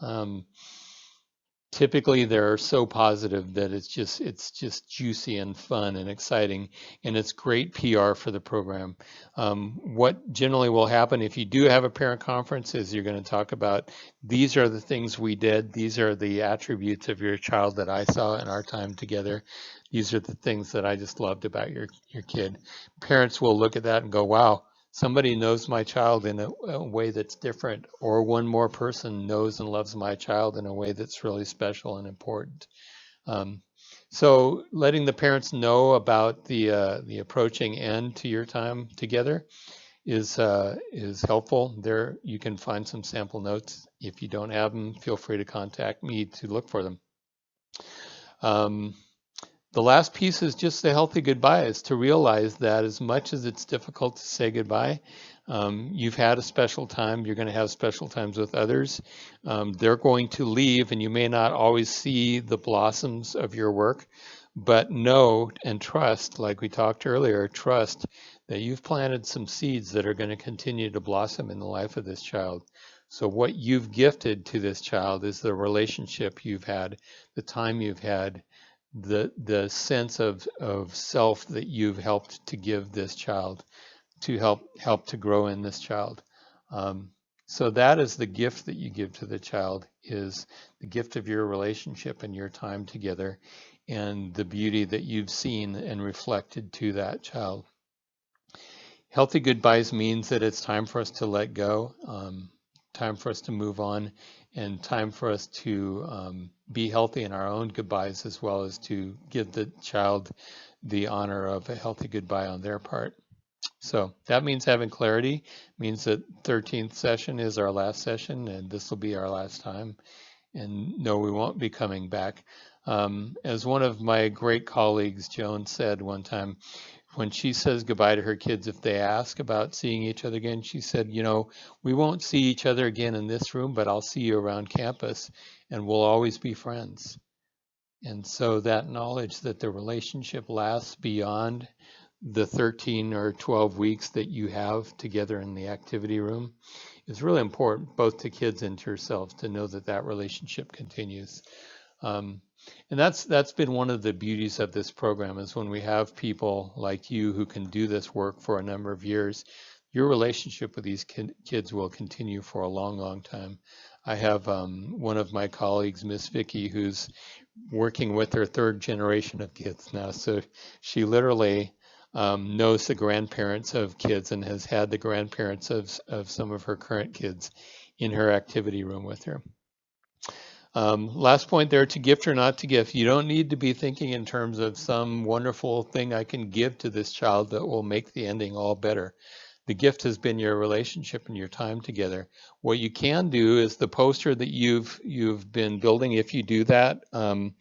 Typically they're so positive that it's just juicy and fun and exciting, and it's great PR for the program. What generally will happen if you do have a parent conference is you're going to talk about, these are the things we did, these are the attributes of your child that I saw in our time together, these are the things that I just loved about your kid. Parents will look at that and go, wow, somebody knows my child in a way that's different, or one more person knows and loves my child in a way that's really special and important. Um, so letting the parents know about the approaching end to your time together is helpful. There you can find some sample notes. If you don't have them, feel free to contact me to look for them. Um, the last piece is just the healthy goodbye, is to realize that as much as it's difficult to say goodbye, you've had a special time, you're going to have special times with others. They're going to leave and you may not always see the blossoms of your work, but know and trust, like we talked earlier, trust that you've planted some seeds that are going to continue to blossom in the life of this child. So what you've gifted to this child is the relationship you've had, the time you've had, the sense of self that you've helped to give this child, to help to grow in this child. Um, so that is the gift that you give to the child, is the gift of your relationship and your time together, and the beauty that you've seen and reflected to that child. Healthy goodbyes means that it's time for us to let go, time for us to move on, and time for us to be healthy in our own goodbyes, as well as to give the child the honor of a healthy goodbye on their part. So that means having clarity, means that 13th session is our last session, and this will be our last time. And no, we won't be coming back. As one of my great colleagues, Joan, said one time, when she says goodbye to her kids, if they ask about seeing each other again, she said, we won't see each other again in this room, but I'll see you around campus and we'll always be friends. And so that knowledge that the relationship lasts beyond the 13 or 12 weeks that you have together in the activity room is really important, both to kids and to yourselves, to know that that relationship continues. And that's been one of the beauties of this program is when we have people like you who can do this work for a number of years, your relationship with these kids will continue for a long, long time. I have one of my colleagues, Miss Vicky, who's working with her third generation of kids now. So she literally knows the grandparents of kids and has had the grandparents of some of her current kids in her activity room with her. Last point there, to gift or not to gift. You don't need to be thinking in terms of some wonderful thing I can give to this child that will make the ending all better. The gift has been your relationship and your time together. What you can do is the poster that you've been building. If you do that, a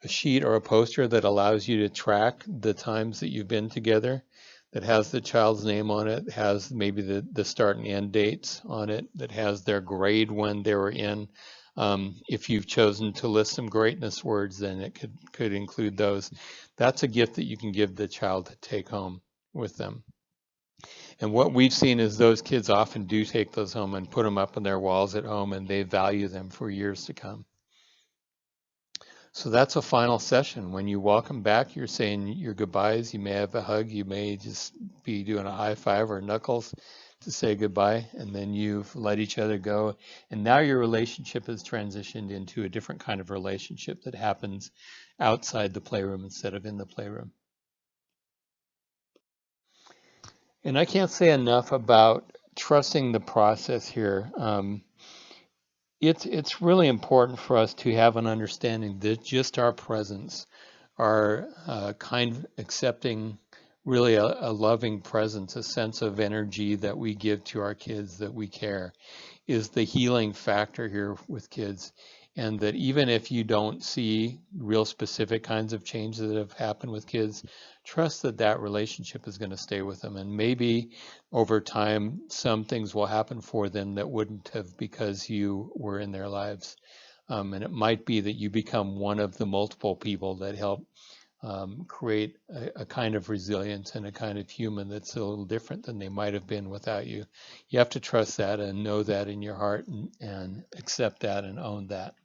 sheet or a poster that allows you to track the times that you've been together, that has the child's name on it, has maybe the start and end dates on it, that has their grade when they were in. If you've chosen to list some greatness words, then it could include those. That's a gift that you can give the child to take home with them. And what we've seen is those kids often do take those home and put them up on their walls at home, and they value them for years to come. So that's a final session. When you welcome back, you're saying your goodbyes. You may have a hug. You may just be doing a high five or knuckles to say goodbye. And then you've let each other go. And now your relationship has transitioned into a different kind of relationship that happens outside the playroom instead of in the playroom. And I can't say enough about trusting the process here. It's really important for us to have an understanding that just our presence, our kind, accepting, really a loving presence, a sense of energy that we give to our kids, that we care, is the healing factor here with kids. And that even if you don't see real specific kinds of changes that have happened with kids, trust that that relationship is going to stay with them. And maybe over time, some things will happen for them that wouldn't have because you were in their lives. And it might be that you become one of the multiple people that help create a kind of resilience and a kind of human that's a little different than they might have been without you. You have to trust that and know that in your heart and accept that and own that.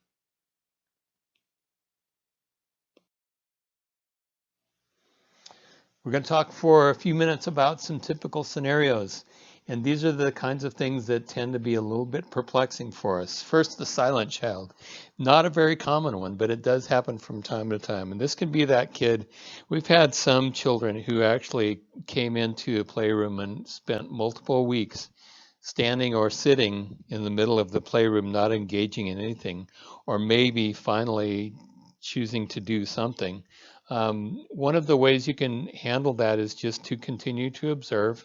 We're going to talk for a few minutes about some typical scenarios. And these are the kinds of things that tend to be a little bit perplexing for us. First, the silent child. Not a very common one, but it does happen from time to time. And this can be that kid. We've had some children who actually came into a playroom and spent multiple weeks standing or sitting in the middle of the playroom, not engaging in anything, or maybe finally choosing to do something. One of the ways you can handle that is just to continue to observe,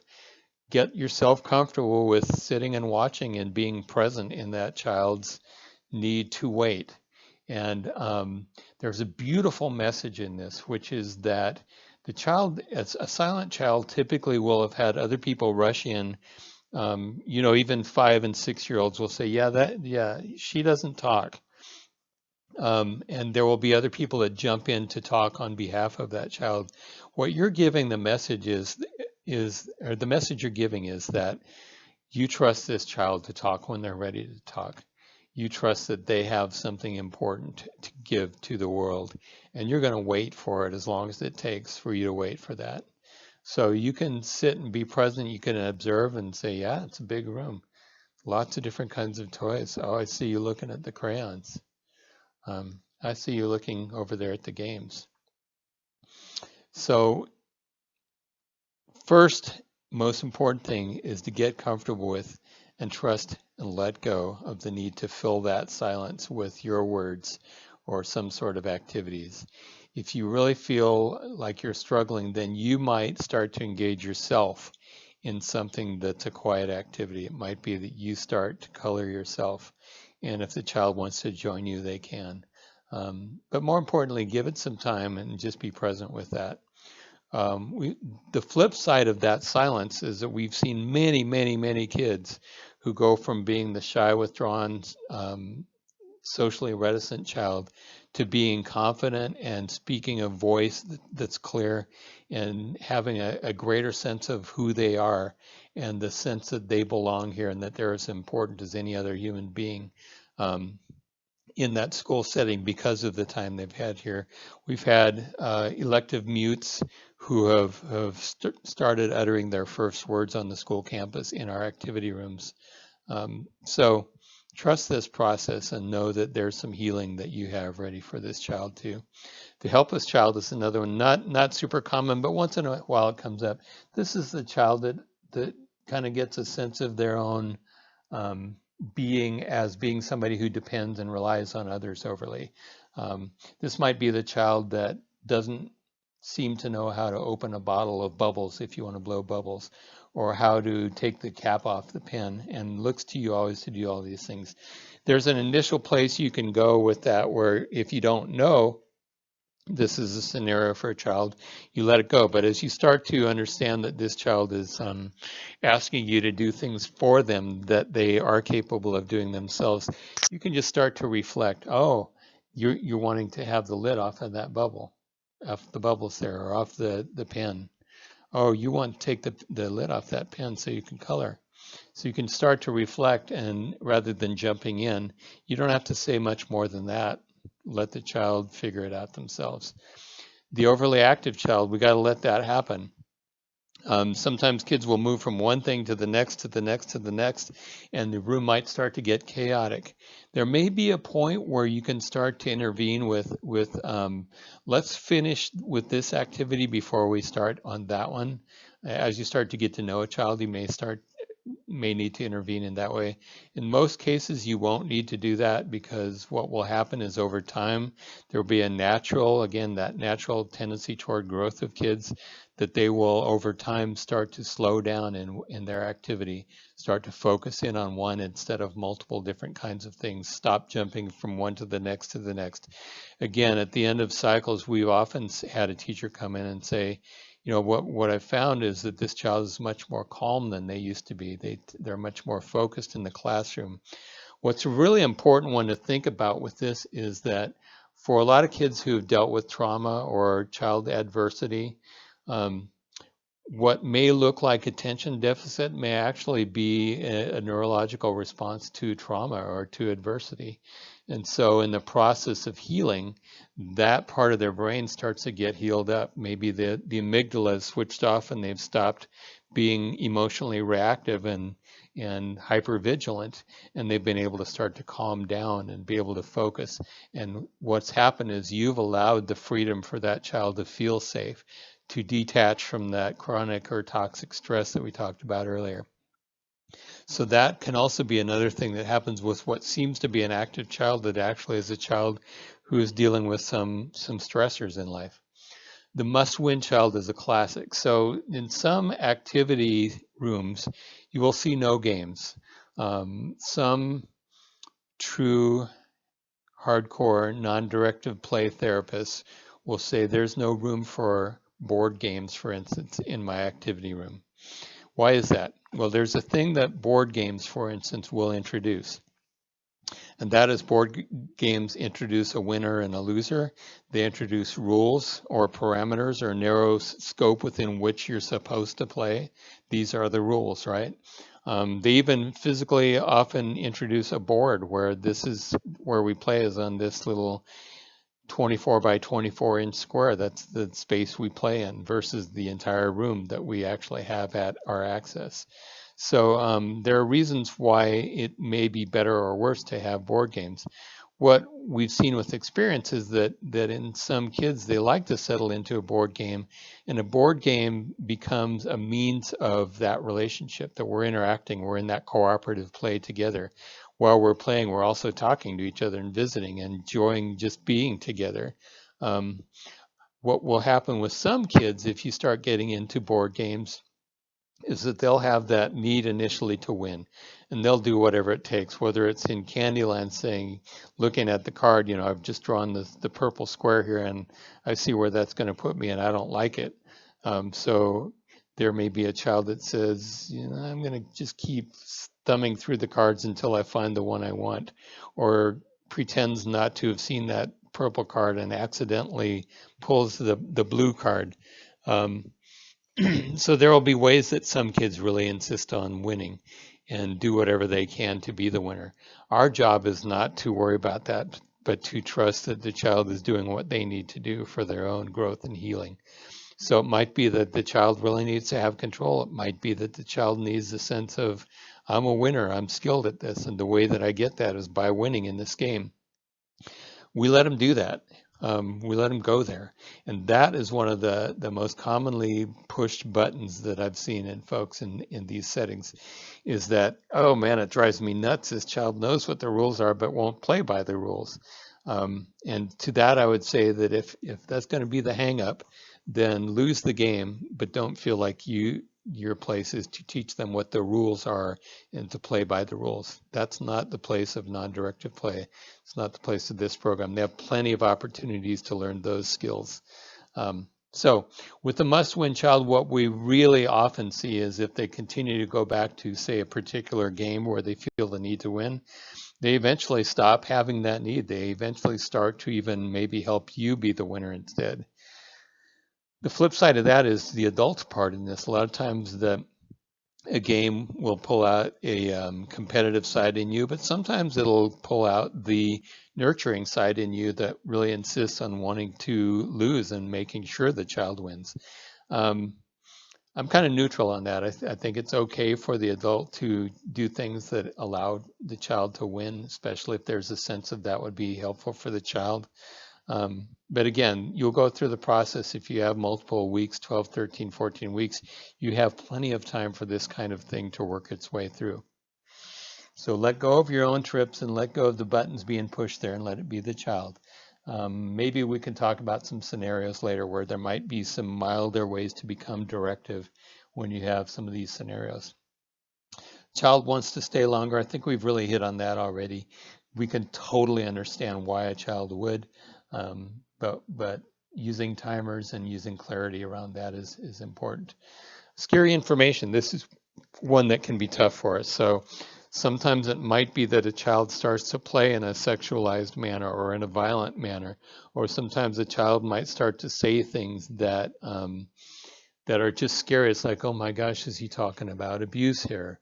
get yourself comfortable with sitting and watching and being present in that child's need to wait. And there's a beautiful message in this, which is that the child, as a silent child, typically will have had other people rush in. Even 5 and 6 year olds will say, yeah, she doesn't talk. And there will be other people that jump in to talk on behalf of that child. What you're giving the message or the message you're giving is that you trust this child to talk when they're ready to talk. You trust that they have something important to give to the world, and you're going to wait for it as long as it takes for you to wait for that. So you can sit and be present. You can observe and say, yeah, it's a big room. Lots of different kinds of toys. Oh, I see you looking at the crayons. I see you looking over there at the games. So first, most important thing is to get comfortable with and trust and let go of the need to fill that silence with your words or some sort of activities. If you really feel like you're struggling, then you might start to engage yourself in something that's a quiet activity. It might be that you start to color yourself. And if the child wants to join you, they can. But more importantly, give it some time and just be present with that. The flip side of that silence is that we've seen many, many, many kids who go from being the shy, withdrawn, socially reticent child to being confident and speaking a voice that's clear and having a greater sense of who they are and the sense that they belong here and that they're as important as any other human being. in that school setting because of the time they've had here. We've had elective mutes who have started uttering their first words on the school campus in our activity rooms. So trust this process and know that there's some healing that you have ready for this child too. The helpless child is another one, not super common, but once in a while it comes up. This is the child that kind of gets a sense of their own um, being somebody who depends and relies on others overly. This might be the child that doesn't seem to know how to open a bottle of bubbles if you want to blow bubbles, or how to take the cap off the pen, and looks to you always to do all these things. There's an initial place you can go with that where if you don't know, this is a scenario for a child, you let it go. But as you start to understand that this child is asking you to do things for them that they are capable of doing themselves, you can just start to reflect, oh, you're wanting to have the lid off of that bubble, off the bubbles there, or off the pen. Oh, you want to take the lid off that pen so you can color. So you can start to reflect, and rather than jumping in, you don't have to say much more than that. Let the child figure it out themselves. The overly active child, we got to let that happen. Sometimes kids will move from one thing to the next, to the next, to the next, and the room might start to get chaotic. There may be a point where you can start to intervene with let's finish with this activity before we start on that one. As you start to get to know a child, you may need to intervene in that way. In most cases, you won't need to do that, because what will happen is over time, there will be a natural, again, that natural tendency toward growth of kids, that they will over time start to slow down in their activity, start to focus in on one instead of multiple different kinds of things, stop jumping from one to the next to the next. Again, at the end of cycles, we've often had a teacher come in and say, what I've found is that this child is much more calm than they used to be. They're much more focused in the classroom. What's a really important one to think about with this is that for a lot of kids who have dealt with trauma or child adversity, um, what may look like attention deficit may actually be a neurological response to trauma or to adversity. And so in the process of healing, that part of their brain starts to get healed up. Maybe the amygdala is switched off and they've stopped being emotionally reactive and hypervigilant, and they've been able to start to calm down and be able to focus. And what's happened is you've allowed the freedom for that child to feel safe, to detach from that chronic or toxic stress that we talked about earlier. So that can also be another thing that happens with what seems to be an active child that actually is a child who is dealing with some stressors in life. The must-win child is a classic. So in some activity rooms, you will see no games. Some true hardcore non-directive play therapists will say there's no room for board games, for instance, in my activity room. Why is that? Well, there's a thing that board games, for instance, will introduce. And that is board games introduce a winner and a loser. They introduce rules or parameters or narrow scope within which you're supposed to play. These are the rules, right? They even physically often introduce a board where this is where we play is on this little 24 by 24 inch square. That's the space we play in versus the entire room that we actually have at our access. So there are reasons why it may be better or worse to have board games. What we've seen with experience is that in some kids, they like to settle into a board game, and a board game becomes a means of that relationship, that we're interacting, we're in that cooperative play together. While we're playing, we're also talking to each other and visiting and enjoying just being together. What will happen with some kids if you start getting into board games is that they'll have that need initially to win, and they'll do whatever it takes, whether it's in Candyland saying, looking at the card, I've just drawn the purple square here and I see where that's going to put me and I don't like it. So there may be a child that says, I'm going to just keep thumbing through the cards until I find the one I want, or pretends not to have seen that purple card and accidentally pulls the blue card. So there will be ways that some kids really insist on winning. and do whatever they can to be the winner. Our job is not to worry about that, but to trust that the child is doing what they need to do for their own growth and healing. So it might be that the child really needs to have control. It might be that the child needs a sense of, I'm a winner, I'm skilled at this, and the way that I get that is by winning in this game. We let them do that. We let them go there. And that is one of the most commonly pushed buttons that I've seen in folks in these settings is that, oh man, it drives me nuts. This child knows what the rules are, but won't play by the rules. And to that, I would say that if that's going to be the hang up, then lose the game, but don't feel like your place is to teach them what the rules are and to play by the rules. That's not the place of non-directive play. It's not the place of this program. They have plenty of opportunities to learn those skills. So with the must-win child, what we really often see is if they continue to go back to, say, a particular game where they feel the need to win, they eventually stop having that need. They eventually start to even maybe help you be the winner instead. The flip side of that is the adult part in this. A lot of times a game will pull out a competitive side in you, but sometimes it'll pull out the nurturing side in you that really insists on wanting to lose and making sure the child wins. I'm kind of neutral on that. I think it's okay for the adult to do things that allow the child to win, especially if there's a sense of that would be helpful for the child. But again, you'll go through the process if you have multiple weeks, 12, 13, 14 weeks, you have plenty of time for this kind of thing to work its way through. So let go of your own trips and let go of the buttons being pushed there and let it be the child. Maybe we can talk about some scenarios later where there might be some milder ways to become directive when you have some of these scenarios. Child wants to stay longer. I think we've really hit on that already. We can totally understand why a child would. But using timers and using clarity around that is important. Scary information. This is one that can be tough for us. So sometimes it might be that a child starts to play in a sexualized manner or in a violent manner, or sometimes a child might start to say things that that are just scary. It's like, oh my gosh, is he talking about abuse here?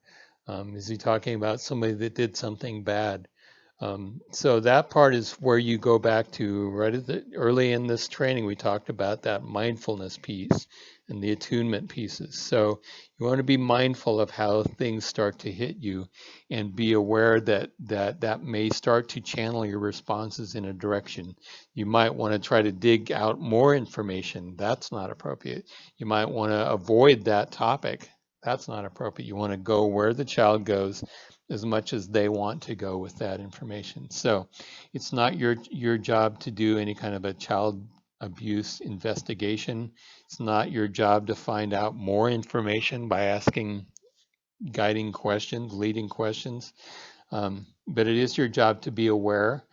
Is he talking about somebody that did something bad? So that part is where you go back to right at early in this training, we talked about that mindfulness piece and the attunement pieces. So you want to be mindful of how things start to hit you and be aware that may start to channel your responses in a direction. You might want to try to dig out more information. That's not appropriate. You might want to avoid that topic. That's not appropriate. You want to go where the child goes as much as they want to go with that information. So it's not your job to do any kind of a child abuse investigation. It's not your job to find out more information by asking guiding questions, leading questions. But it is your job to be aware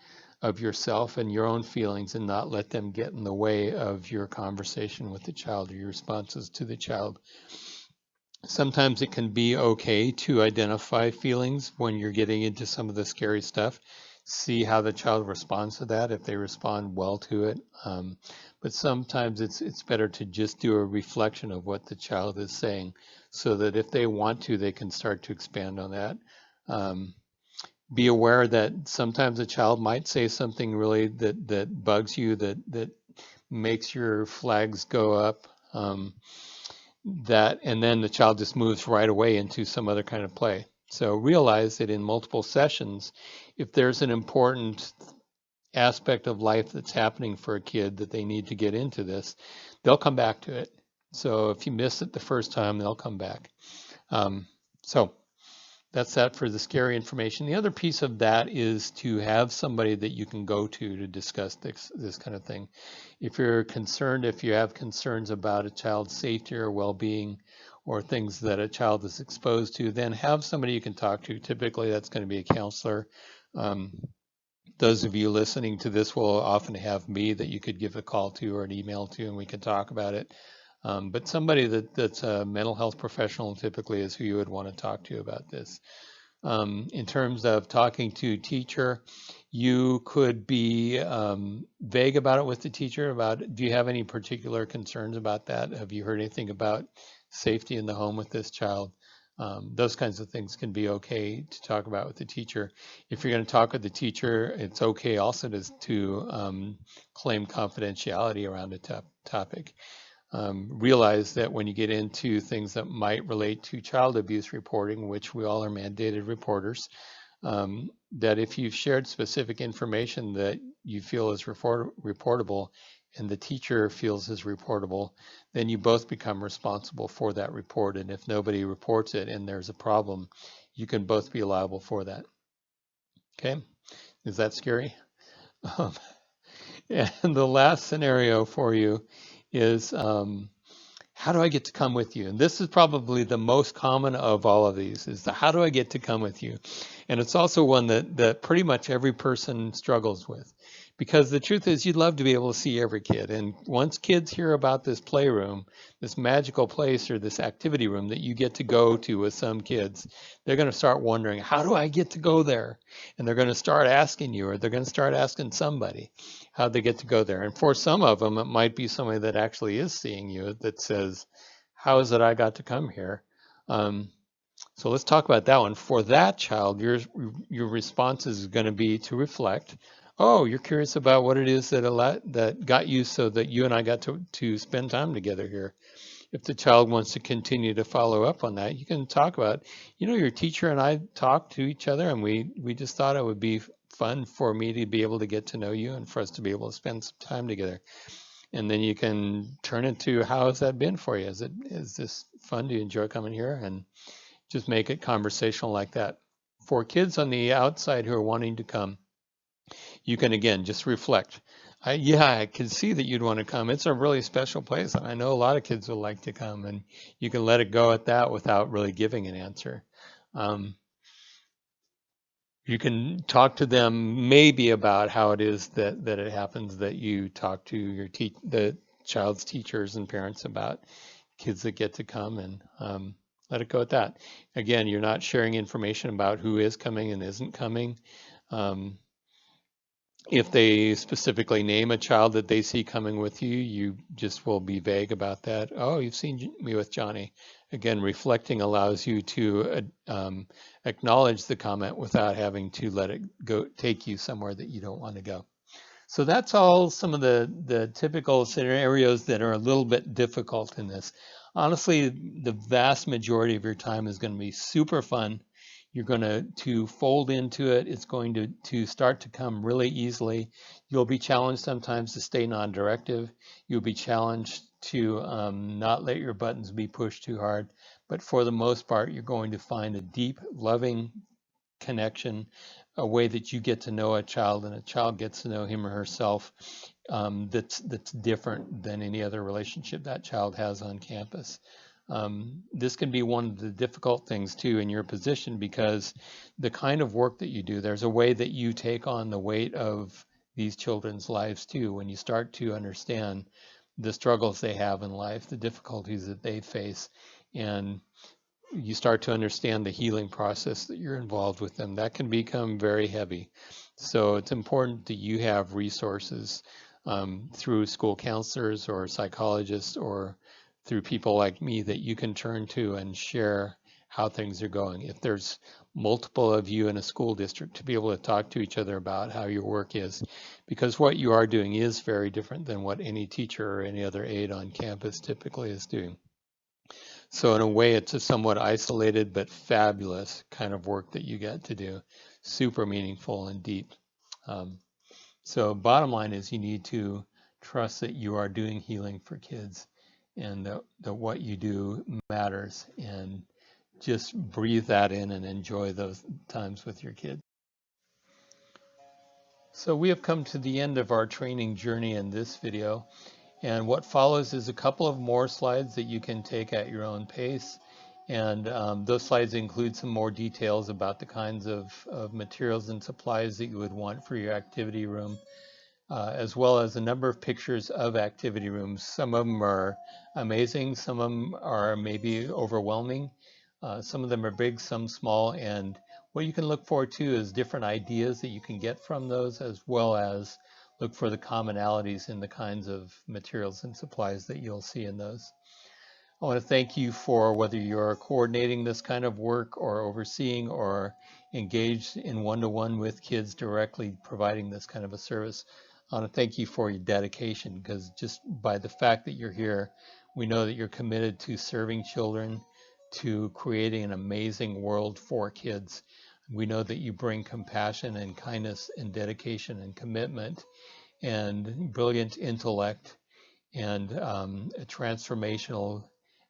of yourself and your own feelings and not let them get in the way of your conversation with the child or your responses to the child. Sometimes it can be okay to identify feelings when you're getting into some of the scary stuff. See how the child responds to that, if they respond well to it. But sometimes it's better to just do a reflection of what the child is saying so that if they want to, they can start to expand on that. Be aware that sometimes a child might say something really that bugs you, that makes your flags go up. And then the child just moves right away into some other kind of play. So realize that in multiple sessions, if there's an important aspect of life that's happening for a kid that they need to get into this, they'll come back to it. So if you miss it the first time, they'll come back. So that's that for the scary information. The other piece of that is to have somebody that you can go to discuss this kind of thing. If you're concerned, if you have concerns about a child's safety or well-being or things that a child is exposed to, then have somebody you can talk to. Typically, that's going to be a counselor. Those of you listening to this will often have me that you could give a call to or an email to, and we can talk about it. But somebody that's a mental health professional typically is who you would want to talk to about this. In terms of talking to a teacher, you could be vague about it with the teacher about, do you have any particular concerns about that? Have you heard anything about safety in the home with this child? Those kinds of things can be okay to talk about with the teacher. If you're going to talk with the teacher, it's okay also to claim confidentiality around a topic. Realize that when you get into things that might relate to child abuse reporting, which we all are mandated reporters, that if you've shared specific information that you feel is reportable and the teacher feels is reportable, then you both become responsible for that report. And if nobody reports it and there's a problem, you can both be liable for that. Okay, is that scary? Um, and the last scenario for you is how do I get to come with you? And this is probably the most common of all of these, is the how do I get to come with you? And it's also one that pretty much every person struggles with. Because the truth is, you'd love to be able to see every kid. And once kids hear about this playroom, this magical place or this activity room that you get to go to with some kids, they're going to start wondering, how do I get to go there? And they're going to start asking you, or they're going to start asking somebody how they get to go there. And for some of them, it might be somebody that actually is seeing you that says, how is it I got to come here? So let's talk about that one. For that child, your response is going to be to reflect. Oh, you're curious about what it is that got you so that you and I got to spend time together here. If the child wants to continue to follow up on that, you can talk about, your teacher and I talked to each other, and we just thought it would be fun for me to be able to get to know you and for us to be able to spend some time together. And then you can turn it to, how has that been for you? Is this fun? Do you enjoy coming here? And just make it conversational like that. For kids on the outside who are wanting to come, you can again just reflect. I can see that you'd want to come. It's a really special place, and I know a lot of kids would like to come, and you can let it go at that without really giving an answer. You can talk to them maybe about how it is that it happens that you talk to the child's teachers and parents about kids that get to come, and let it go at that. Again, you're not sharing information about who is coming and isn't coming. If they specifically name a child that they see coming with you, you just will be vague about that. Oh, you've seen me with Johnny. Again, reflecting allows you to acknowledge the comment without having to let it go take you somewhere that you don't want to go. So that's all some of the typical scenarios that are a little bit difficult in this. Honestly, the vast majority of your time is going to be super fun. You're going to fold into it. It's going to start to come really easily. You'll be challenged sometimes to stay non-directive. You'll be challenged to not let your buttons be pushed too hard. But for the most part, you're going to find a deep, loving connection, a way that you get to know a child and a child gets to know him or herself, that's different than any other relationship that child has on campus. This can be one of the difficult things too in your position, because the kind of work that you do, there's a way that you take on the weight of these children's lives too. When you start to understand the struggles they have in life, the difficulties that they face, and you start to understand the healing process that you're involved with them, that can become very heavy. So it's important that you have resources through school counselors or psychologists or through people like me that you can turn to and share how things are going. If there's multiple of you in a school district, to be able to talk to each other about how your work is, because what you are doing is very different than what any teacher or any other aide on campus typically is doing. So in a way, it's a somewhat isolated but fabulous kind of work that you get to do, super meaningful and deep. So bottom line is, you need to trust that you are doing healing for kids, and that what you do matters, and just breathe that in and enjoy those times with your kids. So we have come to the end of our training journey in this video. And what follows is a couple of more slides that you can take at your own pace. And those slides include some more details about the kinds of materials and supplies that you would want for your activity room, as well as a number of pictures of activity rooms. Some of them are amazing, some of them are maybe overwhelming. Some of them are big, some small, and what you can look forward to is different ideas that you can get from those, as well as look for the commonalities in the kinds of materials and supplies that you'll see in those. I want to thank you for whether you're coordinating this kind of work or overseeing or engaged in one-to-one with kids directly providing this kind of a service. I want to thank you for your dedication because just by the fact that you're here, we know that you're committed to serving children, to creating an amazing world for kids. We know that you bring compassion and kindness and dedication and commitment and brilliant intellect and a transformational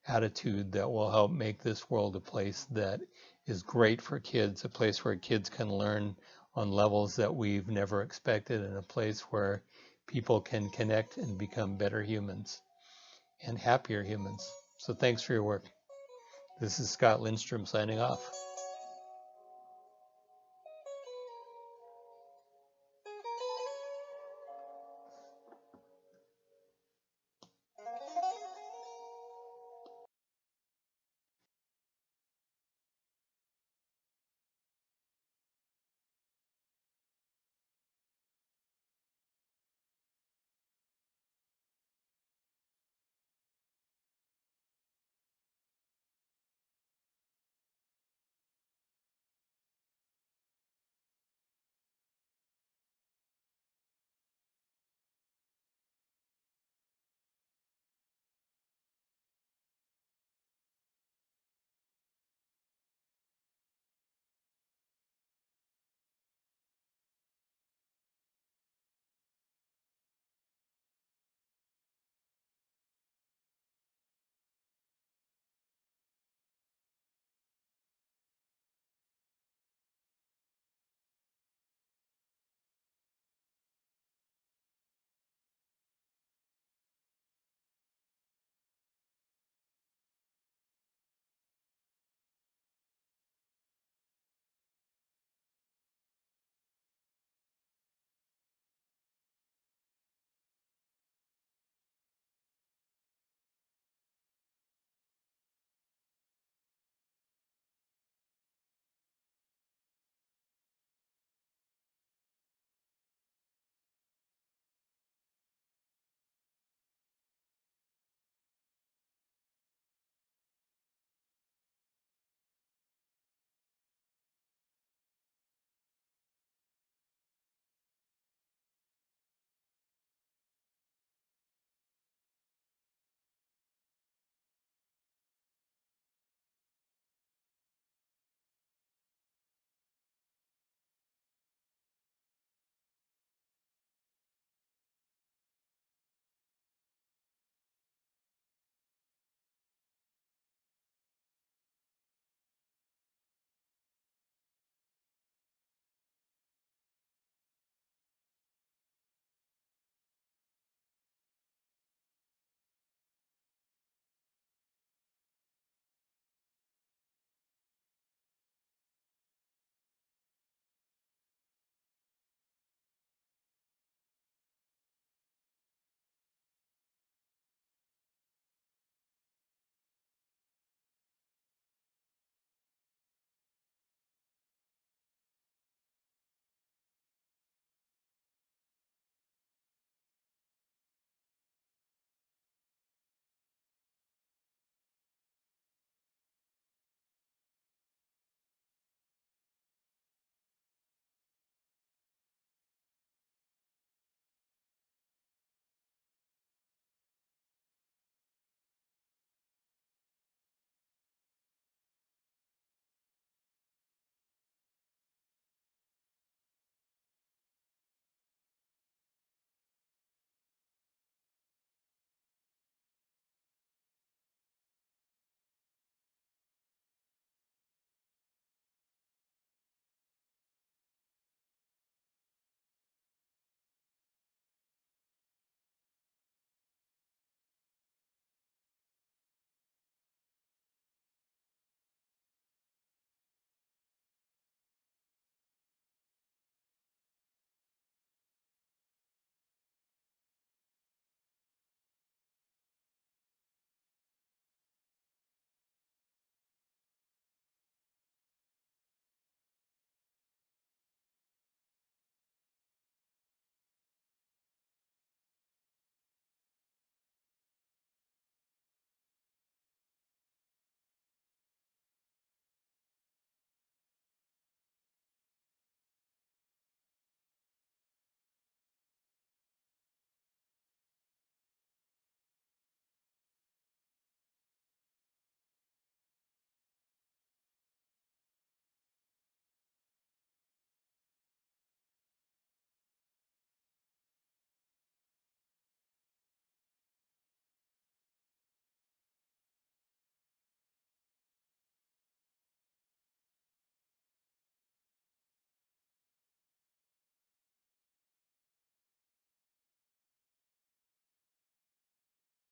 attitude that will help make this world a place that is great for kids, a place where kids can learn on levels that we've never expected, and a place where people can connect and become better humans and happier humans. So thanks for your work. This is Scott Lindstrom signing off.